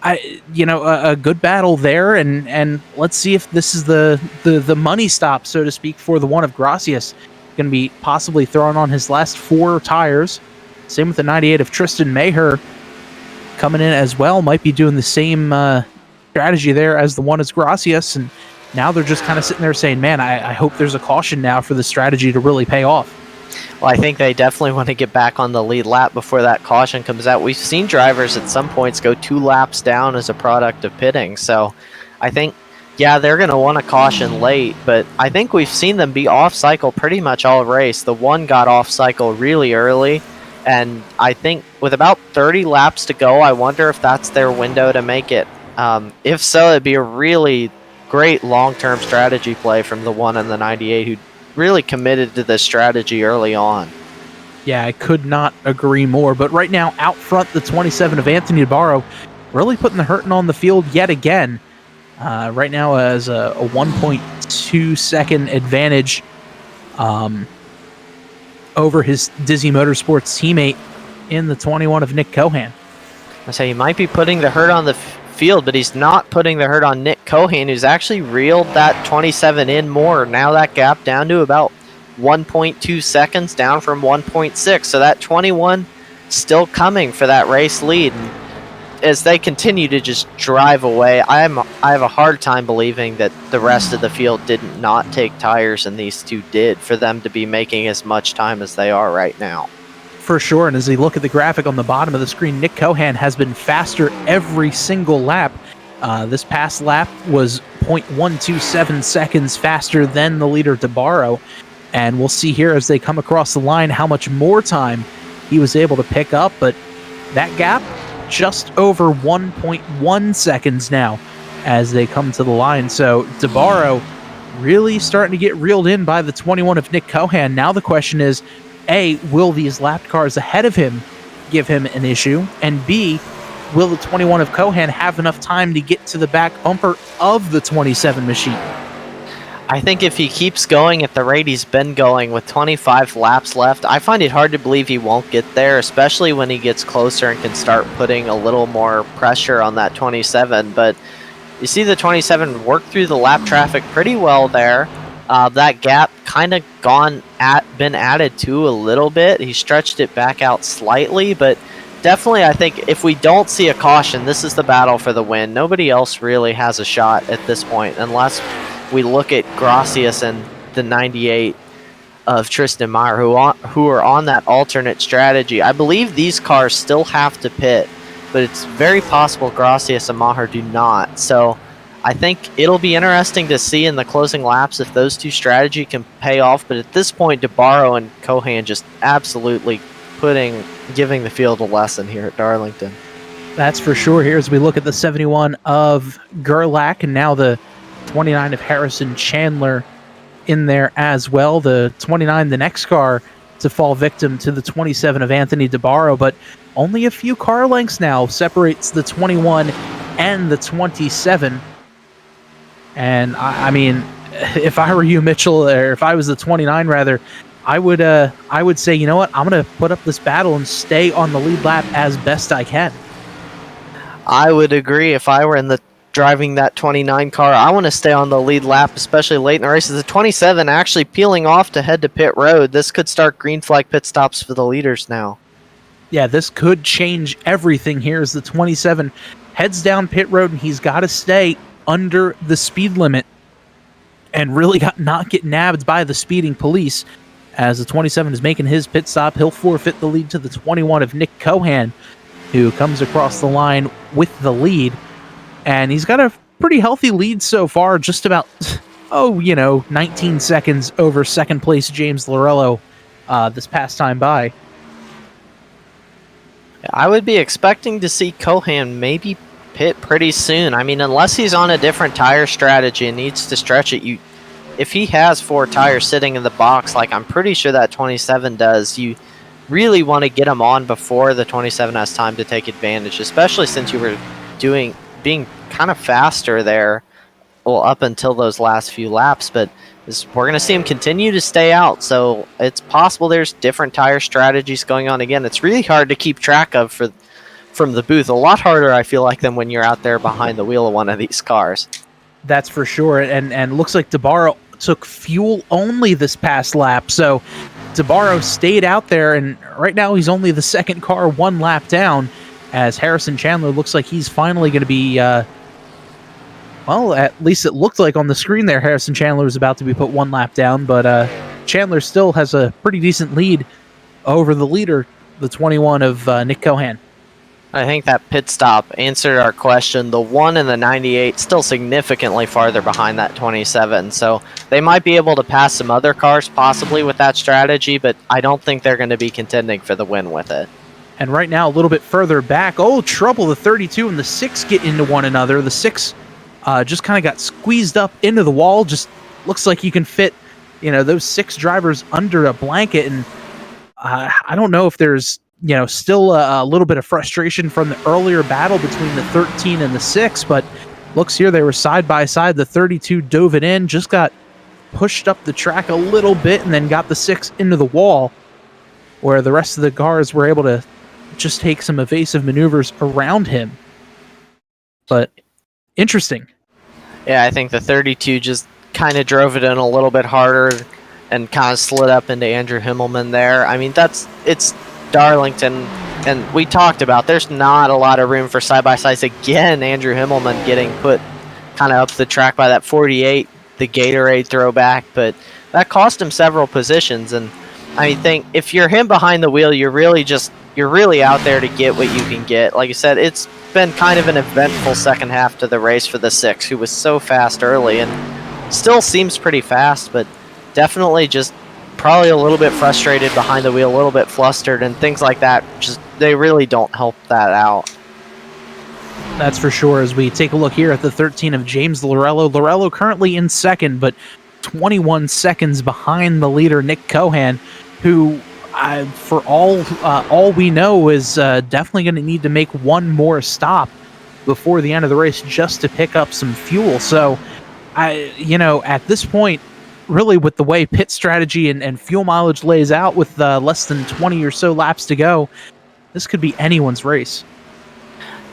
a good battle there, and let's see if this is the money stop, so to speak, for the 1 of Gracias. Going to be possibly throwing on his last 4 tires. Same with the 98 of Tristan Maher coming in as well. Might be doing the same strategy there as the 1 is Gracias, and now they're just kind of sitting there saying, man, I hope there's a caution now for the strategy to really pay off. Well, I think they definitely want to get back on the lead lap before that caution comes out. We've seen drivers at some points go 2 laps down as a product of pitting. So I think Yeah, they're going to want a caution late, but I think we've seen them be off cycle pretty much all race. The one got off cycle really early, and I think with about 30 laps to go, I wonder if that's their window to make it. If so, it'd be a really great long-term strategy play from the one and the 98 who really committed to this strategy early on. Yeah, I could not agree more. But right now, out front, the 27 of Anthony Devara really putting the hurting on the field yet again. Right now as a 1.2 second advantage over his Dizzy Motorsports teammate in the 21 of Nick Cohan. I say he might be putting the hurt on the field, but he's not putting the hurt on Nick Cohan, who's actually reeled that 27 in more. Now that gap down to about 1.2 seconds, down from 1.6. So that 21 still coming for that race lead. And as they continue to just drive away, I have a hard time believing that the rest of the field did not take tires and these two did for them to be making as much time as they are right now. For sure, and as you look at the graphic on the bottom of the screen, Nick Cohan has been faster every single lap. This past lap was 0.127 seconds faster than the leader Devara, and we'll see here as they come across the line how much more time he was able to pick up, but that gap just over 1.1 seconds now as they come to the line. So Devara really starting to get reeled in by the 21 of Nick Cohan. Now the question is, A, will these lapped cars ahead of him give him an issue? And B, will the 21 of Cohan have enough time to get to the back bumper of the 27 machine? I think if he keeps going at the rate he's been going with 25 laps left, I find it hard to believe he won't get there, especially when he gets closer and can start putting a little more pressure on that 27. But you see the 27 work through the lap traffic pretty well there. That gap kind of been added to a little bit. He stretched it back out slightly, but definitely I think if we don't see a caution, this is the battle for the win. Nobody else really has a shot at this point unless we look at Gracias and the 98 of Tristan Meyer, who are on that alternate strategy. I believe these cars still have to pit, but it's very possible Gracias and Maher do not. So I think it'll be interesting to see in the closing laps if those two strategy can pay off. But at this point, Devara and Cohan just absolutely giving the field a lesson here at Darlington. That's for sure. Here as we look at the 71 of Gerlach and now the 29 of Harrison Chandler in there as well. The 29, the next car to fall victim to the 27 of Anthony Devara, but only a few car lengths now separates the 21 and the 27. And I mean, if I were you, Mitchell, or if I was the 29 rather, I would say, you know what, I'm going to put up this battle and stay on the lead lap as best I can. I would agree. If I were driving that 29 car, I want to stay on the lead lap, especially late in the race. The 27 actually peeling off to head to pit road. This could start green flag pit stops for the leaders now. Yeah, this could change everything here as the 27 heads down pit road, and he's got to stay under the speed limit and really not get nabbed by the speeding police. As the 27 is making his pit stop, he'll forfeit the lead to the 21 of Nick Cohan, who comes across the line with the lead. And he's got a pretty healthy lead so far, just about, 19 seconds over second place James Lorello this past time by. I would be expecting to see Cohan maybe pit pretty soon. I mean, unless he's on a different tire strategy and needs to stretch it, if he has 4 tires sitting in the box, like I'm pretty sure that 27 does, you really want to get him on before the 27 has time to take advantage, especially since you were being kind of faster there, well, up until those last few laps. But we're going to see him continue to stay out, so it's possible there's different tire strategies going on. Again, it's really hard to keep track of from the booth. A lot harder, I feel like, than when you're out there behind the wheel of one of these cars. That's for sure, and looks like Devara took fuel only this past lap, so Devara stayed out there, and right now he's only the second car 1 lap down, as Harrison Chandler looks like he's finally going to be, well, at least it looked like on the screen there Harrison Chandler was about to be put 1 lap down, but Chandler still has a pretty decent lead over the leader, the 21 of Nick Cohan. I think that pit stop answered our question. The 1 and the 98 still significantly farther behind that 27, so they might be able to pass some other cars possibly with that strategy, but I don't think they're going to be contending for the win with it. And right now, a little bit further back, trouble, the 32 and the 6 get into one another. The 6 just kind of got squeezed up into the wall. Just looks like you can fit, those 6 drivers under a blanket, and I don't know if there's still a little bit of frustration from the earlier battle between the 13 and the 6, but looks here they were side by side. The 32 dove it in, just got pushed up the track a little bit, and then got the 6 into the wall, where the rest of the cars were able to just take some evasive maneuvers around him. But interesting. Yeah, I think the 32 just kind of drove it in a little bit harder and kind of slid up into Andrew Himmelman there. I mean, it's Darlington, and we talked about there's not a lot of room for side-by-sides. Again, Andrew Himmelman getting put kind of up the track by that 48, the Gatorade throwback, but that cost him several positions. And I think if you're him behind the wheel, you're really out there to get what you can get. Like I said, it's been kind of an eventful second half to the race for the 6, who was so fast early and still seems pretty fast, but definitely just probably a little bit frustrated behind the wheel, a little bit flustered, and things like that. Just they really don't help that out. That's for sure. As we take a look here at the 13 of James Lorello. Lorello currently in second, but 21 seconds behind the leader, Nick Cohan, who, for all we know, is definitely going to need to make one more stop before the end of the race just to pick up some fuel. So, at this point, really with the way pit strategy and fuel mileage lays out, with less than 20 or so laps to go, this could be anyone's race.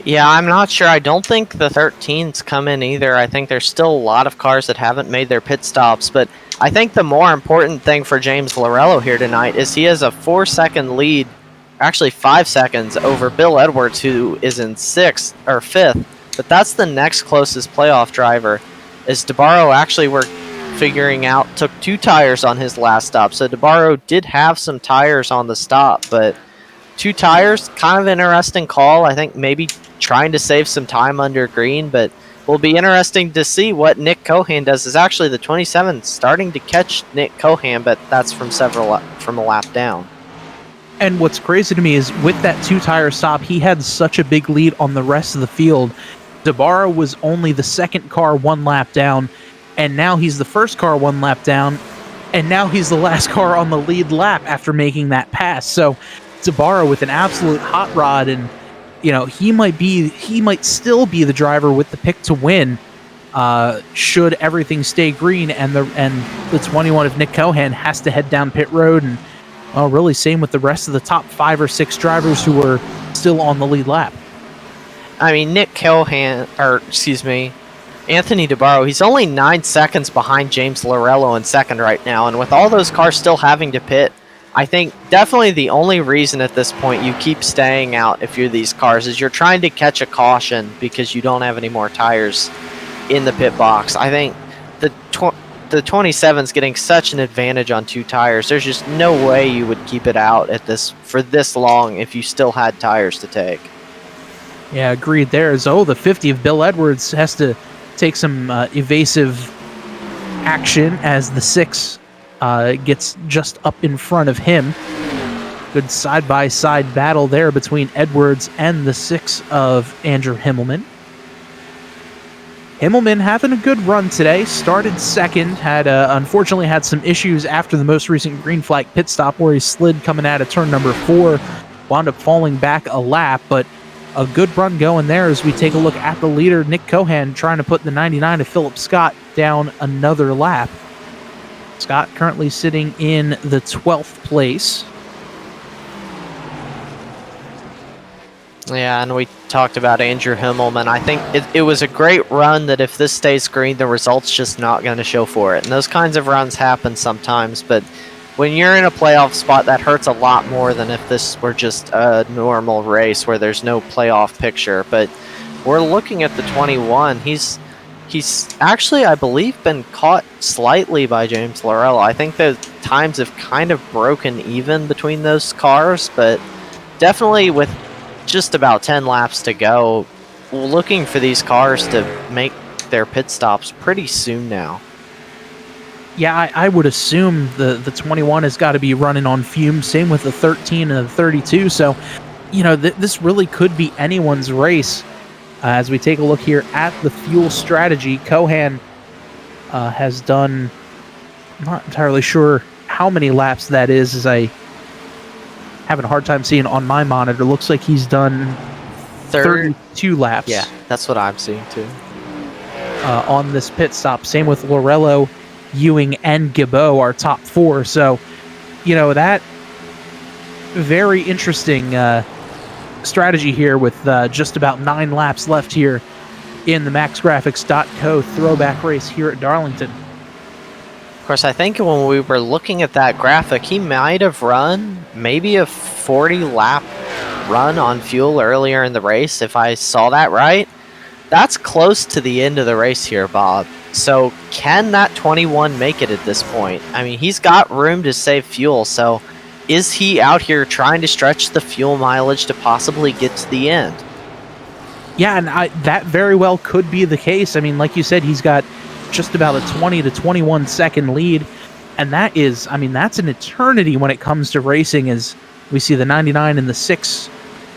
Yeah, I'm not sure. I don't think the 13s come in either. I think there's still a lot of cars that haven't made their pit stops, but I think the more important thing for James Lorello here tonight is he has a 4-second lead, actually 5 seconds, over Bill Edwards, who is in 6th or 5th, but that's the next closest playoff driver. As Devara actually we're figuring out took 2 tires on his last stop, so Devara did have some tires on the stop, but 2 tires, kind of interesting call. I think maybe trying to save some time under green, but will be interesting to see what Nick Cohan does. Is actually the 27 starting to catch Nick Cohan, but that's from a lap down. And what's crazy to me is with that 2-tire stop, he had such a big lead on the rest of the field. Devara was only the second car 1 lap down, and now he's the first car 1 lap down, and now he's the last car on the lead lap after making that pass. So Devara with an absolute hot rod, and he might still be the driver with the pick to win should everything stay green, and the 21 of Nick Cohan has to head down pit road. And really same with the rest of the top 5 or 6 drivers who are still on the lead lap. I mean, Anthony Devara, he's only 9 seconds behind James Lorello in second right now, and with all those cars still having to pit, I think definitely the only reason at this point you keep staying out if you're these cars is you're trying to catch a caution because you don't have any more tires in the pit box. I think the 27's getting such an advantage on 2 tires. There's just no way you would keep it out for this long if you still had tires to take. Yeah, agreed there. The 50 of Bill Edwards has to take some evasive action as the 6 gets just up in front of him. Good side-by-side battle there between Edwards and the 6 of Andrew Himmelman. Himmelman having a good run today. Started second. Unfortunately had some issues after the most recent green flag pit stop where he slid coming out of turn number 4. Wound up falling back a lap, but a good run going there as we take a look at the leader, Nick Cohan, trying to put the 99 of Philip Scott down another lap. Scott currently sitting in the 12th place. Yeah, and we talked about Andrew Himmelman. I think it was a great run that if this stays green, the result's just not going to show for it. And those kinds of runs happen sometimes, but when you're in a playoff spot, that hurts a lot more than if this were just a normal race where there's no playoff picture. But we're looking at the 21. He's actually, I believe, been caught slightly by James Lorello. I think the times have kind of broken even between those cars, but definitely with just about 10 laps to go. Looking for these cars to make their pit stops pretty soon now. Yeah, I would assume the 21 has got to be running on fumes. Same with the 13 and the 32. So, this really could be anyone's race. As we take a look here at the fuel strategy, Cohan has done, I'm not entirely sure how many laps that is, as I having a hard time seeing on my monitor. Looks like he's done 32 laps. Yeah, that's what I'm seeing too. On this pit stop. Same with Lorello, Ewing, and Gibbo, our top 4. So, that very interesting strategy here with just about 9 laps left here in the MaxGraphics.co throwback race here at Darlington. Of course, I think when we were looking at that graphic, he might have run maybe a 40-lap run on fuel earlier in the race, if I saw that right. That's close to the end of the race here, Bob. So can that 21 make it at this point? I mean, he's got room to save fuel, so is he out here trying to stretch the fuel mileage to possibly get to the end? Yeah, and that very well could be the case. I mean, like you said, he's got just about a 20 to 21 second lead, and that's an eternity when it comes to racing, as we see the 99 and the 6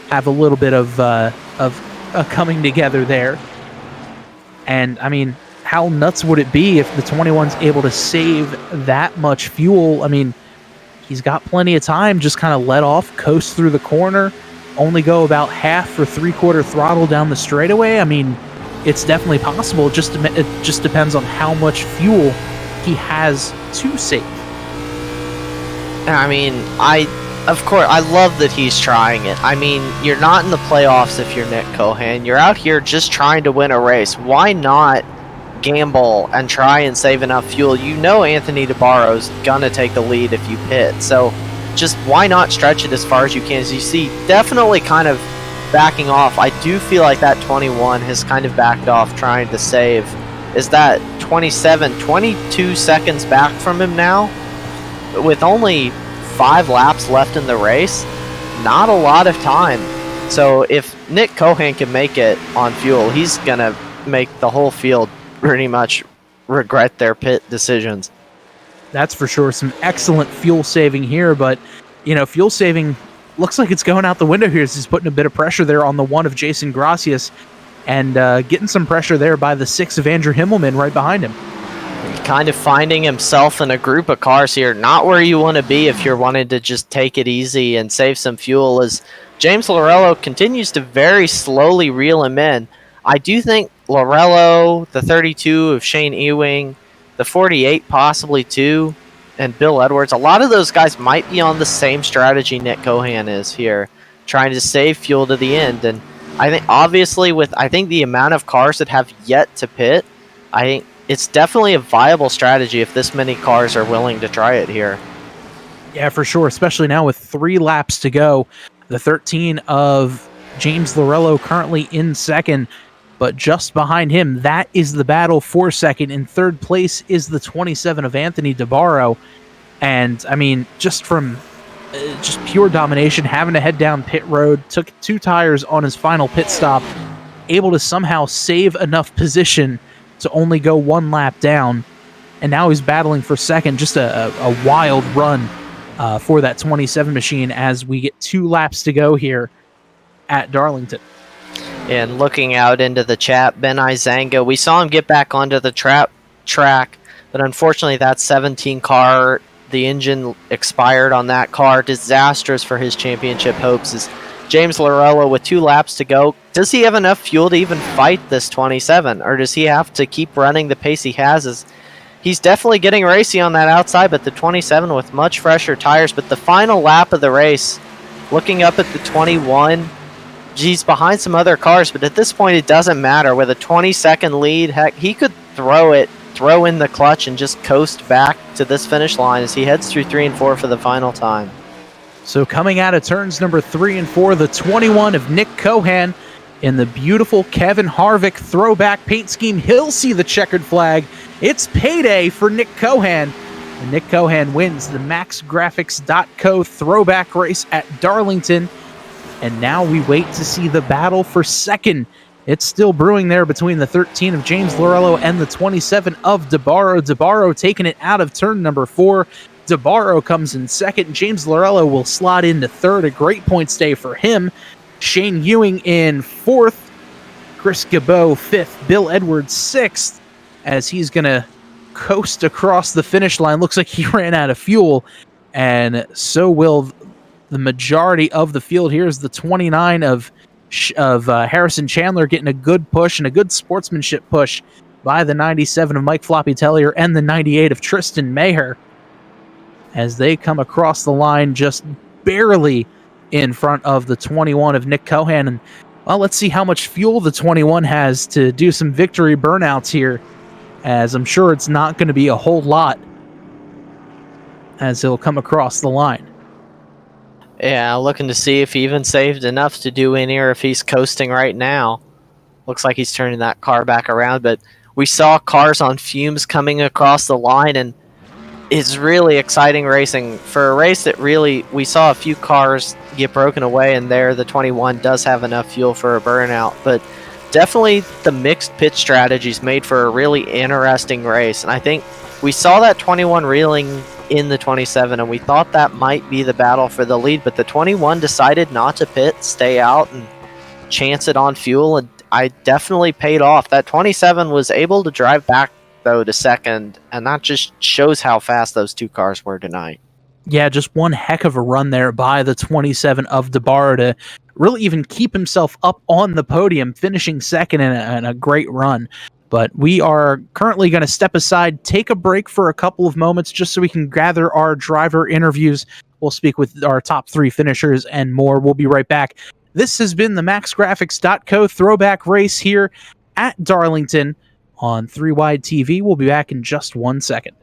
have a little bit of coming together there. And I mean, how nuts would it be if the 21's able to save that much fuel? I mean, he's got plenty of time, just kind of let off, coast through the corner, only go about half or 3/4 throttle down the straightaway. I mean, it's definitely possible. It just depends on how much fuel he has to save. I mean, of course, I love that he's trying it. I mean, you're not in the playoffs if you're Nick Cohan. You're out here just trying to win a race. Why not gamble and try and save enough fuel? Anthony DeBarro's gonna take the lead if you pit. So just why not stretch it as far as you can? As you see, definitely kind of backing off. I do feel like that 21 has kind of backed off trying to save. Is that 27, 22 seconds back from him now? With only 5 laps left in the race, not a lot of time. So if Nick Cohan can make it on fuel, he's going to make the whole field pretty much regret their pit decisions. That's for sure. Some excellent fuel saving here, but fuel saving looks like it's going out the window here as he's putting a bit of pressure there on the 1 of Jason Gracias, and getting some pressure there by the 6 of Andrew Himmelman right behind him. Kind of finding himself in a group of cars here, not where you want to be if you're wanting to just take it easy and save some fuel, as James Lorello continues to very slowly reel him in. I do think Lorello, the 32 of Shane Ewing, the 48 possibly too, and Bill Edwards, a lot of those guys might be on the same strategy Nick Cohan is here, trying to save fuel to the end. And I think obviously with the amount of cars that have yet to pit, I think it's definitely a viable strategy if this many cars are willing to try it here. Yeah, for sure, especially now with 3 laps to go. The 13 of James Lorello currently in second, but just behind him, that is the battle for second. In third place is the 27 of Anthony DeBarro. And, I mean, just from just pure domination, having to head down pit road, took 2 tires on his final pit stop, able to somehow save enough position to only go 1 lap down, and now he's battling for second. Just a wild run for that 27 machine as we get 2 laps to go here at Darlington. And looking out into the chat, Ben Izanga, we saw him get back onto the track, but unfortunately that 17 car, the engine expired on that car. Disastrous for his championship hopes. As James Lorello with 2 laps to go, does he have enough fuel to even fight this 27, or does he have to keep running the pace he has? As he's definitely getting racy on that outside, but the 27 with much fresher tires. But the final lap of the race, looking up at the 21, he's behind some other cars, but at this point it doesn't matter. With a 20-second lead, heck, he could throw in the clutch and just coast back to this finish line as he heads through 3 and 4 for the final time. So coming out of turns number 3 and 4, the 21 of Nick Cohan in the beautiful Kevin Harvick throwback paint scheme. He'll see the checkered flag. It's payday for Nick Cohan. And Nick Cohan wins the MaxGraphics.co throwback race at Darlington And now we wait to see the battle for second. It's still brewing there between the 13 of James Lorello and the 27 of Devara. Devara taking it out of turn number 4. Devara comes in second. James Lorello will slot into third. A great points day for him. Shane Ewing in fourth. Chris Gabot fifth. Bill Edwards sixth, as he's going to coast across the finish line. Looks like he ran out of fuel, and so will the majority of the field. Here's the 29 of Harrison Chandler getting a good push and a good sportsmanship push by the 97 of Mike Floppy Tellier and the 98 of Tristan Maher, as they come across the line just barely in front of the 21 of Nick Cohan. And well, let's see how much fuel the 21 has to do some victory burnouts here, as I'm sure it's not going to be a whole lot as he'll come across the line. Yeah, looking to see if he even saved enough to do any, or if he's coasting right now. Looks like he's turning that car back around, but we saw cars on fumes coming across the line, and it's really exciting racing. For a race that really, we saw a few cars get broken away, and there the 21 does have enough fuel for a burnout, but definitely the mixed pit strategies made for a really interesting race. And I think we saw that 21 reeling in the 27, and we thought that might be the battle for the lead, but the 21 decided not to pit, stay out, and chance it on fuel, and I definitely paid off. That 27 was able to drive back, though, to second, and that just shows how fast those two cars were tonight. Yeah, just one heck of a run there by the 27 of Devara to really even keep himself up on the podium, finishing second in a great run. But we are currently going to step aside, take a break for a couple of moments just so we can gather our driver interviews. We'll speak with our top 3 finishers and more. We'll be right back. This has been the MaxGraphics.co throwback race here at Darlington on 3 Wide TV. We'll be back in just 1 second.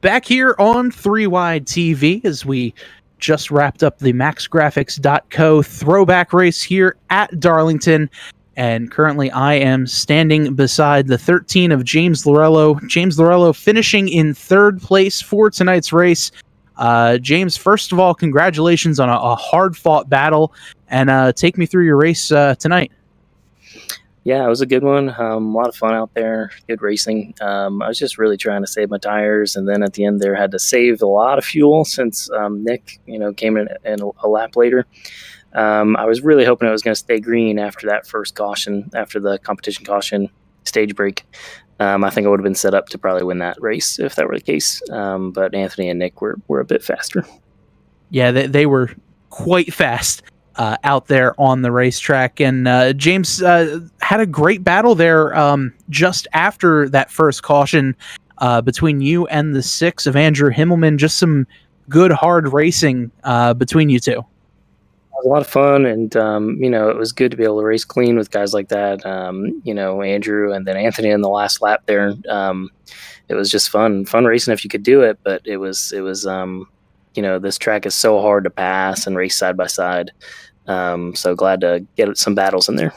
Back here on 3 Wide TV as we just wrapped up the MaxGraphics.co throwback race here at Darlington. And currently I am standing beside the 13 of James Lorello. James Lorello finishing in third place for tonight's race. James, first of all, congratulations on a hard-fought battle. And take me through your race tonight. Yeah, it was a good one. A lot of fun out there. Good racing. I was just really trying to save my tires, and then at the end there had to save a lot of fuel since Nick, came in a lap later. I was really hoping I was going to stay green after that first caution, after the competition caution stage break. I think I would have been set up to probably win that race if that were the case. But Anthony and Nick were a bit faster. Yeah, they were quite fast out there on the racetrack. And James had a great battle there just after that first caution between you and the 6 of Andrew Himmelman. Just some good, hard racing between you two. It was a lot of fun, and it was good to be able to race clean with guys like that. Andrew and then Anthony in the last lap there. It was just fun racing if you could do it, but it was this track is so hard to pass and race side by side. So glad to get some battles in there.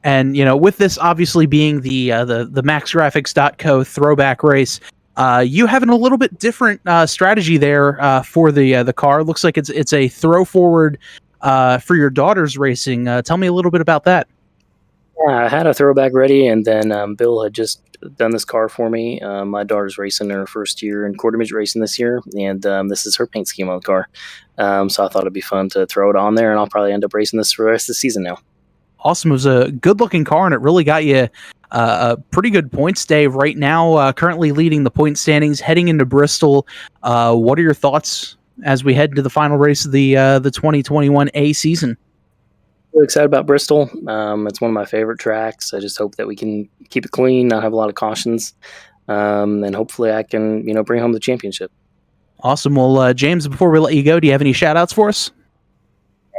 And with this obviously being the MaxGraphics.co throwback race, you having a little bit different strategy there for the car. It looks like it's a throw forward for your daughter's racing. Tell me a little bit about that. Yeah, I had a throwback ready, and then Bill had just done this car for me. My daughter's racing her first year in quarter midget racing this year, and this is her paint scheme on the car. So I thought it'd be fun to throw it on there, and I'll probably end up racing this for the rest of the season now. Awesome. It was a good-looking car, and it really got you a pretty good points day right now. Currently leading the point standings, heading into Bristol. What are your thoughts as we head to the final race of the 2021 A season? Really excited about Bristol. It's one of my favorite tracks. I just hope that we can keep it clean, not have a lot of cautions, and hopefully I can, bring home the championship. Awesome. Well, James, before we let you go, do you have any shout-outs for us?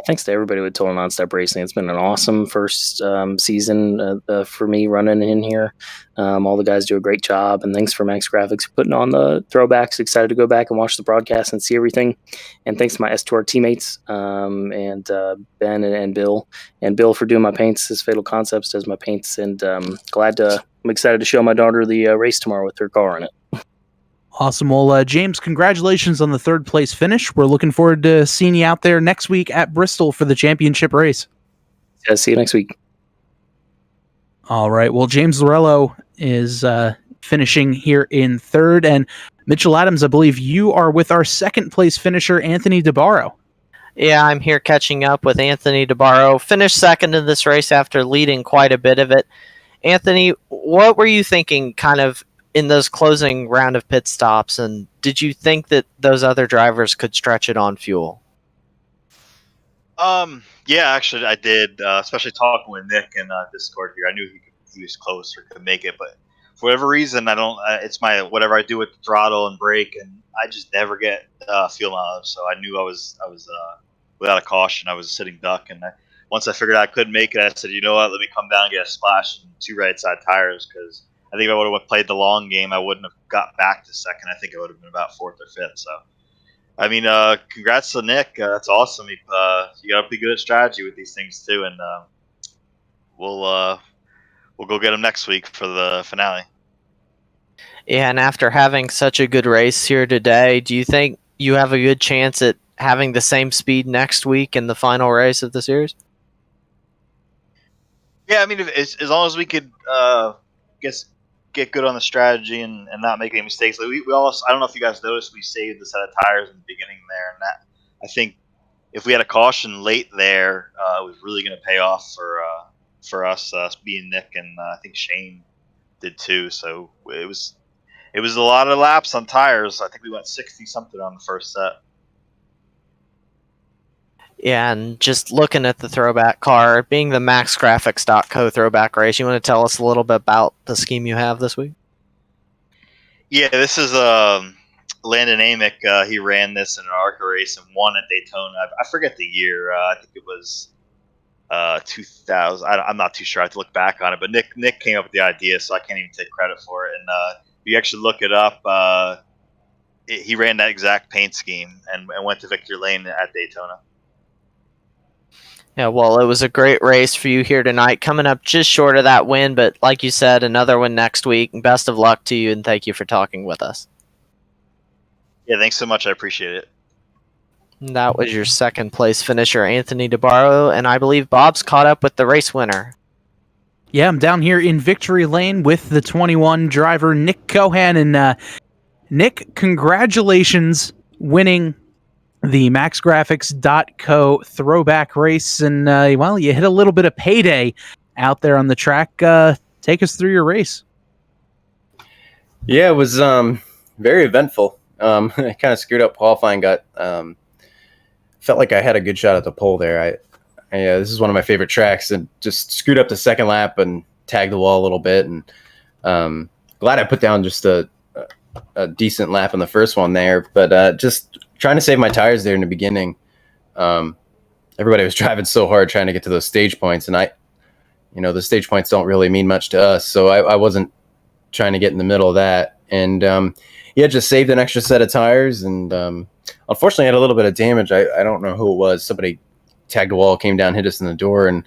Thanks to everybody with Total Nonstop Racing. It's been an awesome first season for me running in here. All the guys do a great job, and thanks for Max Graphics for putting on the throwbacks. Excited to go back and watch the broadcast and see everything. And thanks to my S2R teammates and Ben and Bill. And Bill for doing my paints. His Fatal Concepts does my paints. And I'm excited to show my daughter the race tomorrow with her car in it. Awesome. Well, James, congratulations on the third place finish. We're looking forward to seeing you out there next week at Bristol for the championship race. Yeah, see you next week. All right. Well, James Lorello is finishing here in third. And Mitchell Adams, I believe you are with our second place finisher, Anthony DeBarro. Yeah, I'm here catching up with Anthony DeBarro. Finished second in this race after leading quite a bit of it. Anthony, what were you thinking kind of in those closing round of pit stops, and did you think that those other drivers could stretch it on fuel? Yeah, actually I did, especially talking with Nick in Discord here. I knew he was close or could make it, but for whatever reason, I don't. It's my whatever I do with the throttle and brake, and I just never get fuel mileage. So I knew I was without a caution. I was a sitting duck, and once I figured out I couldn't make it, I said, you know what, let me come down and get a splash and 2 right side tires, because I think if I would have played the long game, I wouldn't have got back to second. I think I would have been about 4th or 5th. So, I mean, congrats to Nick. That's awesome. You got to be good at strategy with these things too, and we'll go get him next week for the finale. Yeah, and after having such a good race here today, do you think you have a good chance at having the same speed next week in the final race of the series? Yeah, I mean, as long as we could get good on the strategy and not make any mistakes. Like we also, I don't know if you guys noticed, we saved the set of tires in the beginning there, and that I think if we had a caution late there, it was really going to pay off for us being Nick, and I think Shane did too. So it was a lot of laps on tires. I think we went 60 something on the first set. Yeah, and just looking at the throwback car, being the MaxGraphics.co throwback race, you want to tell us a little bit about the scheme you have this week? Yeah, this is Landon Amick. He ran this in an ARCA race and won at Daytona. I forget the year. I think it was 2000. I'm not too sure. I have to look back on it. But Nick came up with the idea, so I can't even take credit for it. And if you actually look it up, he ran that exact paint scheme and went to victory lane at Daytona. Yeah, well, it was a great race for you here tonight, coming up just short of that win, but like you said, another one next week. Best of luck to you, and thank you for talking with us. Yeah, thanks so much. I appreciate it. That was your second place finisher, Anthony DeBarro, and I believe Bob's caught up with the race winner. Yeah, I'm down here in victory lane with the 21 driver, Nick Cohan. And Nick, congratulations winning the MaxGraphics.co throwback race. And, well, you hit a little bit of payday out there on the track. Take us through your race. Yeah, it was very eventful. I kind of screwed up qualifying. Felt like I had a good shot at the pole there. This is one of my favorite tracks, and just screwed up the second lap and tagged the wall a little bit. And glad I put down just a decent lap in the first one there. But just trying to save my tires there in the beginning. Everybody was driving so hard trying to get to those stage points, and the stage points don't really mean much to us, so I wasn't trying to get in the middle of that. And just saved an extra set of tires, and unfortunately had a little bit of damage. I don't know who it was. Somebody tagged a wall, came down, hit us in the door, and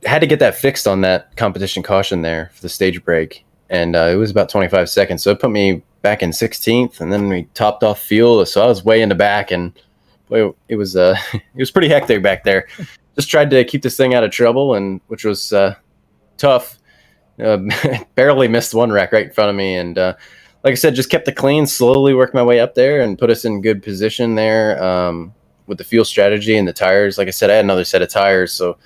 had to get that fixed on that competition caution there for the stage break. And it was about 25 seconds, so it put me back in 16th, and then we topped off fuel, so I was way in the back, and boy, it was pretty hectic back there. just tried to keep this thing out of trouble, and which was tough. Barely missed one wreck right in front of me, and like I said, just kept it clean, slowly worked my way up there and put us in good position there with the fuel strategy and the tires. Like I said, I had another set of tires, so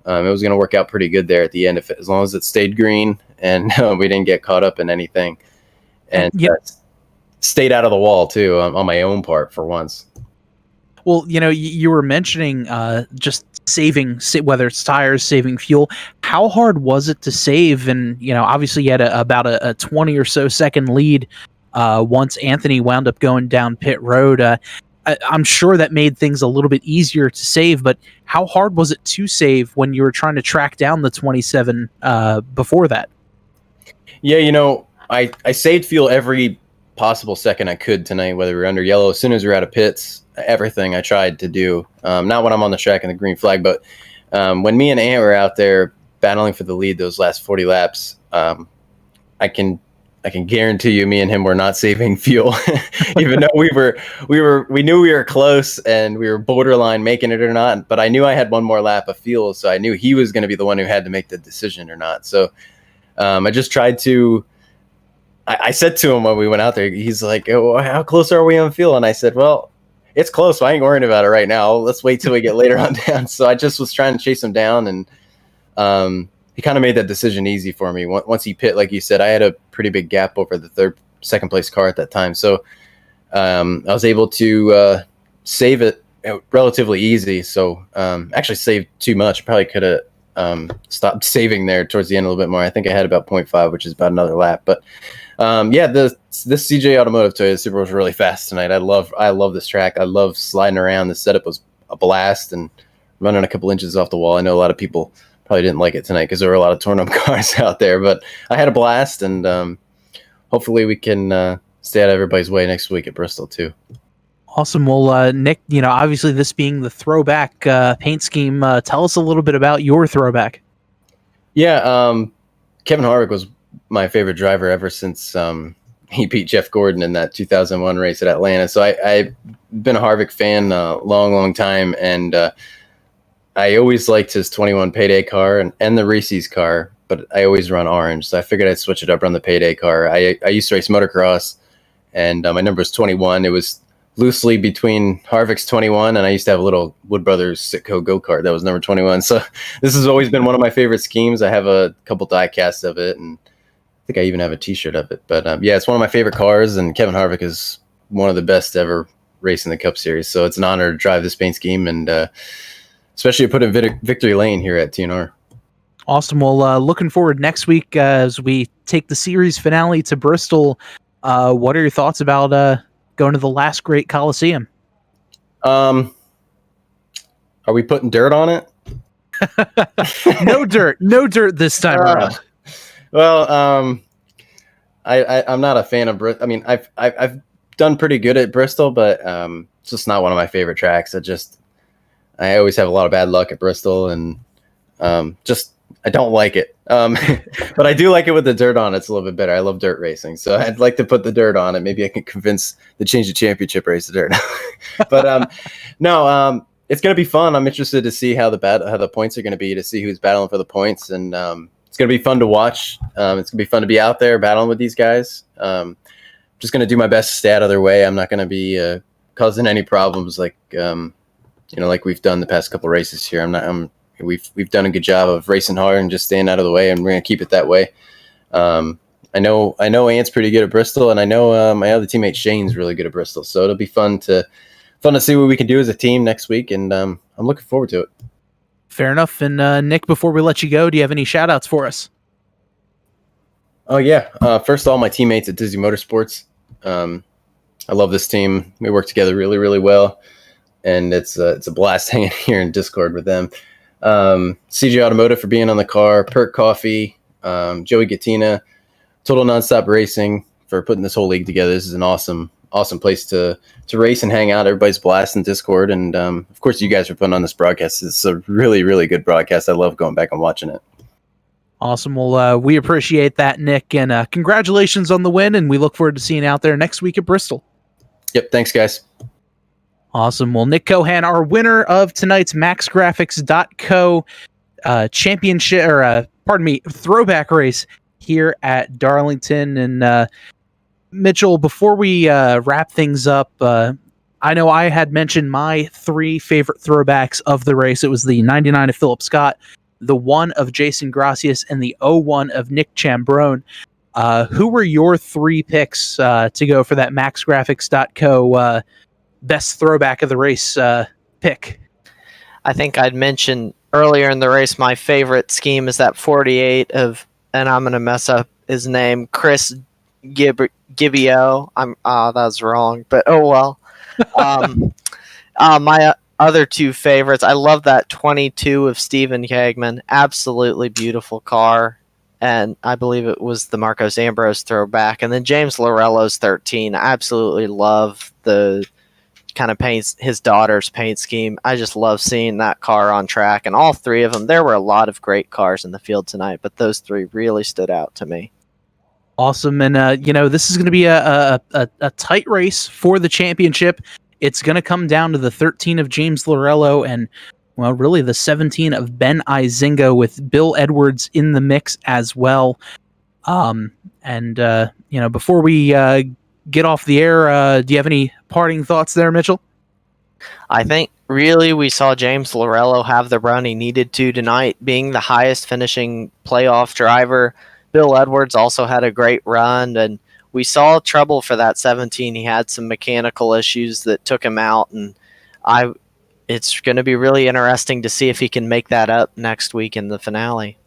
it was going to work out pretty good there at the end, as long as it stayed green and we didn't get caught up in anything. And stayed out of the wall, too, on my own part for once. Well, you were mentioning just saving, whether it's tires, saving fuel. How hard was it to save? And, obviously you had about a 20 or so second lead once Anthony wound up going down pit road. I'm sure that made things a little bit easier to save, but how hard was it to save when you were trying to track down the 27 before that? Yeah, I saved fuel every possible second I could tonight, whether we were under yellow, as soon as we were out of pits, everything I tried to do. Not when I'm on the track in the green flag, but when me and Ant were out there battling for the lead those last 40 laps, I can guarantee you, me and him were not saving fuel, even though we knew we were close and we were borderline making it or not. But I knew I had one more lap of fuel, so I knew he was going to be the one who had to make the decision or not. So I just tried to. I said to him when we went out there, he's like, "Oh, how close are we on fuel?" And I said, "Well, it's close. So I ain't worrying about it right now. Let's wait till we get later on down." So I just was trying to chase him down, and he kind of made that decision easy for me. Once he pit, like you said, I had a pretty big gap over the second place car at that time. So I was able to save it relatively easy. So actually saved too much. Probably could have stopped saving there towards the end a little bit more. I think I had about 0.5, which is about another lap. But this CJ Automotive Toyota Supra was really fast tonight. I love this track. I love sliding around. The setup was a blast and running a couple inches off the wall. I know a lot of people probably didn't like it tonight because there were a lot of torn up cars out there, but I had a blast, and hopefully we can stay out of everybody's way next week at Bristol too. Awesome. Well, Nick, obviously this being the Throwback paint scheme, tell us a little bit about your Throwback. Yeah, Kevin Harvick was my favorite driver ever since he beat Jeff Gordon in that 2001 race at Atlanta. So I've been a Harvick fan a long time, and I always liked his 21 Payday car and the Reese's car, but I always run orange. So I figured I'd switch it up, run the Payday car. I used to race motocross, and my number was 21. It was loosely between Harvick's 21, and I used to have a little Wood Brothers Sitco go-kart that was number 21. So this has always been one of my favorite schemes. I have a couple die casts of it, and I think I even have a t-shirt of it. But yeah, it's one of my favorite cars, and Kevin Harvick is one of the best to ever race in the Cup Series. So it's an honor to drive this paint scheme, and especially to put in victory lane here at TNR. Awesome. Well, looking forward next week as we take the series finale to Bristol. What are your thoughts about going to the last great Coliseum? Are we putting dirt on it? No dirt this time around. Well, I'm not a fan of Bristol. I mean, I've done pretty good at Bristol, but it's just not one of my favorite tracks. I always have a lot of bad luck at Bristol, and I don't like it. But I do like it with the dirt on it. It's a little bit better. I love dirt racing, so I'd like to put the dirt on it. Maybe I can convince the Change the Championship race the dirt. But no, it's going to be fun. I'm interested to see how the points are going to be, to see who's battling for the points, and it's going to be fun to watch. It's going to be fun to be out there battling with these guys. Just going to do my best to stay out of their way. I'm not going to be causing any problems like we've done the past couple races here. We've done a good job of racing hard and just staying out of the way, and we're going to keep it that way. I know Ant's pretty good at Bristol, and I know my other teammate Shane's really good at Bristol. So it'll be fun to see what we can do as a team next week, and I'm looking forward to it. Fair enough. And Nick, before we let you go, do you have any shout outs for us? Oh yeah. First of all, my teammates at Disney Motorsports. I love this team. We work together really, really well, and it's a blast hanging here in Discord with them. CJ Automotive for being on the car, Perk Coffee, Joey Gattina, Total Nonstop Racing for putting this whole league together. This is an awesome place to race and hang out. Everybody's blasting Discord, and of course you guys are putting on this broadcast. It's a really, really good broadcast. I love going back and watching it. Awesome. Well, we appreciate that, Nick, and congratulations on the win, and we look forward to seeing you out there next week at Bristol. Yep. Thanks, guys. Awesome. Well, Nick Cohan, our winner of tonight's MaxGraphics.co championship, or throwback race here at Darlington. And Mitchell, before we wrap things up, I know I had mentioned my 3 favorite throwbacks of the race. It was the 99 of Philip Scott, the 1 of Jason Gracias, and the 01 of Nick Chambrone. Who were your 3 picks to go for that MaxGraphics.co best throwback of the race pick? I think I'd mentioned earlier in the race my favorite scheme is that 48 of, and I'm going to mess up his name, Chris Gibbio. That was wrong, but oh well. My other 2 favorites, I love that 22 of Stephen Kagman. Absolutely beautiful car. And I believe it was the Marcos Ambrose throwback. And then James Lorello's 13. I absolutely love the kind of his daughter's paint scheme. I just love seeing that car on track. And all 3 of them, there were a lot of great cars in the field tonight, but those 3 really stood out to me. Awesome. And, this is going to be a tight race for the championship. It's going to come down to the 13 of James Lorello and, well, really the 17 of Ben Izinga, with Bill Edwards in the mix as well. Before we get off the air, do you have any parting thoughts there, Mitchell? I think really we saw James Lorello have the run he needed to tonight, being the highest finishing playoff driver. Bill Edwards also had a great run, and we saw trouble for that 17. He had some mechanical issues that took him out, and it's going to be really interesting to see if he can make that up next week in the finale.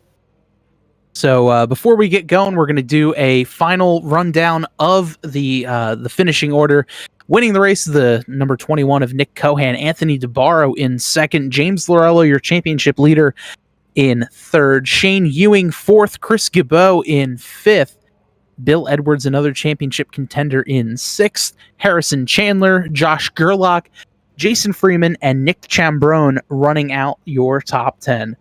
So before we get going, we're going to do a final rundown of the finishing order. Winning the race, the number 21 of Nick Cohan, Anthony DeBarro in second, James Lorello, your championship leader, in third, Shane Ewing fourth, Chris Gibeau in fifth, Bill Edwards, another championship contender, in sixth, Harrison Chandler, Josh Gerlach, Jason Freeman, and Nick Chambrone running out your top 10.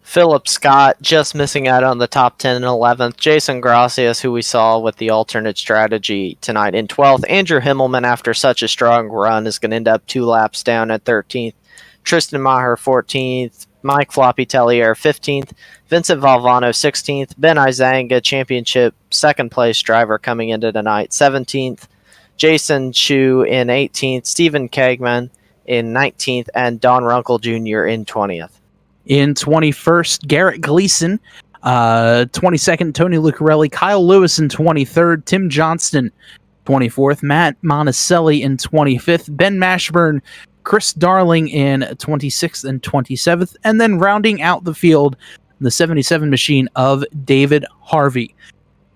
Philip Scott just missing out on the top 10 and 11th. Jason Gracias, who we saw with the alternate strategy tonight, in 12th. Andrew Himmelman, after such a strong run, is going to end up 2 laps down at 13th. Tristan Maher, 14th. Mike Floppy Tellier, 15th. Vincent Valvano, 16th. Ben Izanga, championship second place driver coming into tonight, 17th. Jason Chu in 18th. Stephen Kagman in 19th. And Don Runkle Jr. in 20th. In 21st, Garrett Gleason. 22nd, Tony Lucarelli. Kyle Lewis in 23rd. Tim Johnston, 24th. Matt Monticelli in 25th. Ben Mashburn, Chris Darling in 26th and 27th. And then rounding out the field, the 77 machine of David Harvey.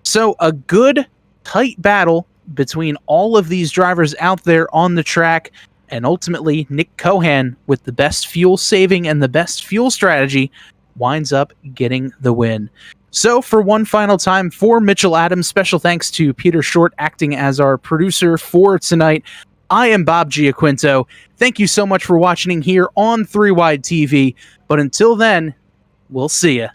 So a good, tight battle between all of these drivers out there on the track. And ultimately, Nick Cohan, with the best fuel saving and the best fuel strategy, winds up getting the win. So for one final time, for Mitchell Adams, special thanks to Peter Short acting as our producer for tonight. I am Bob Giaquinto. Thank you so much for watching here on 3 Wide TV. But until then, we'll see ya.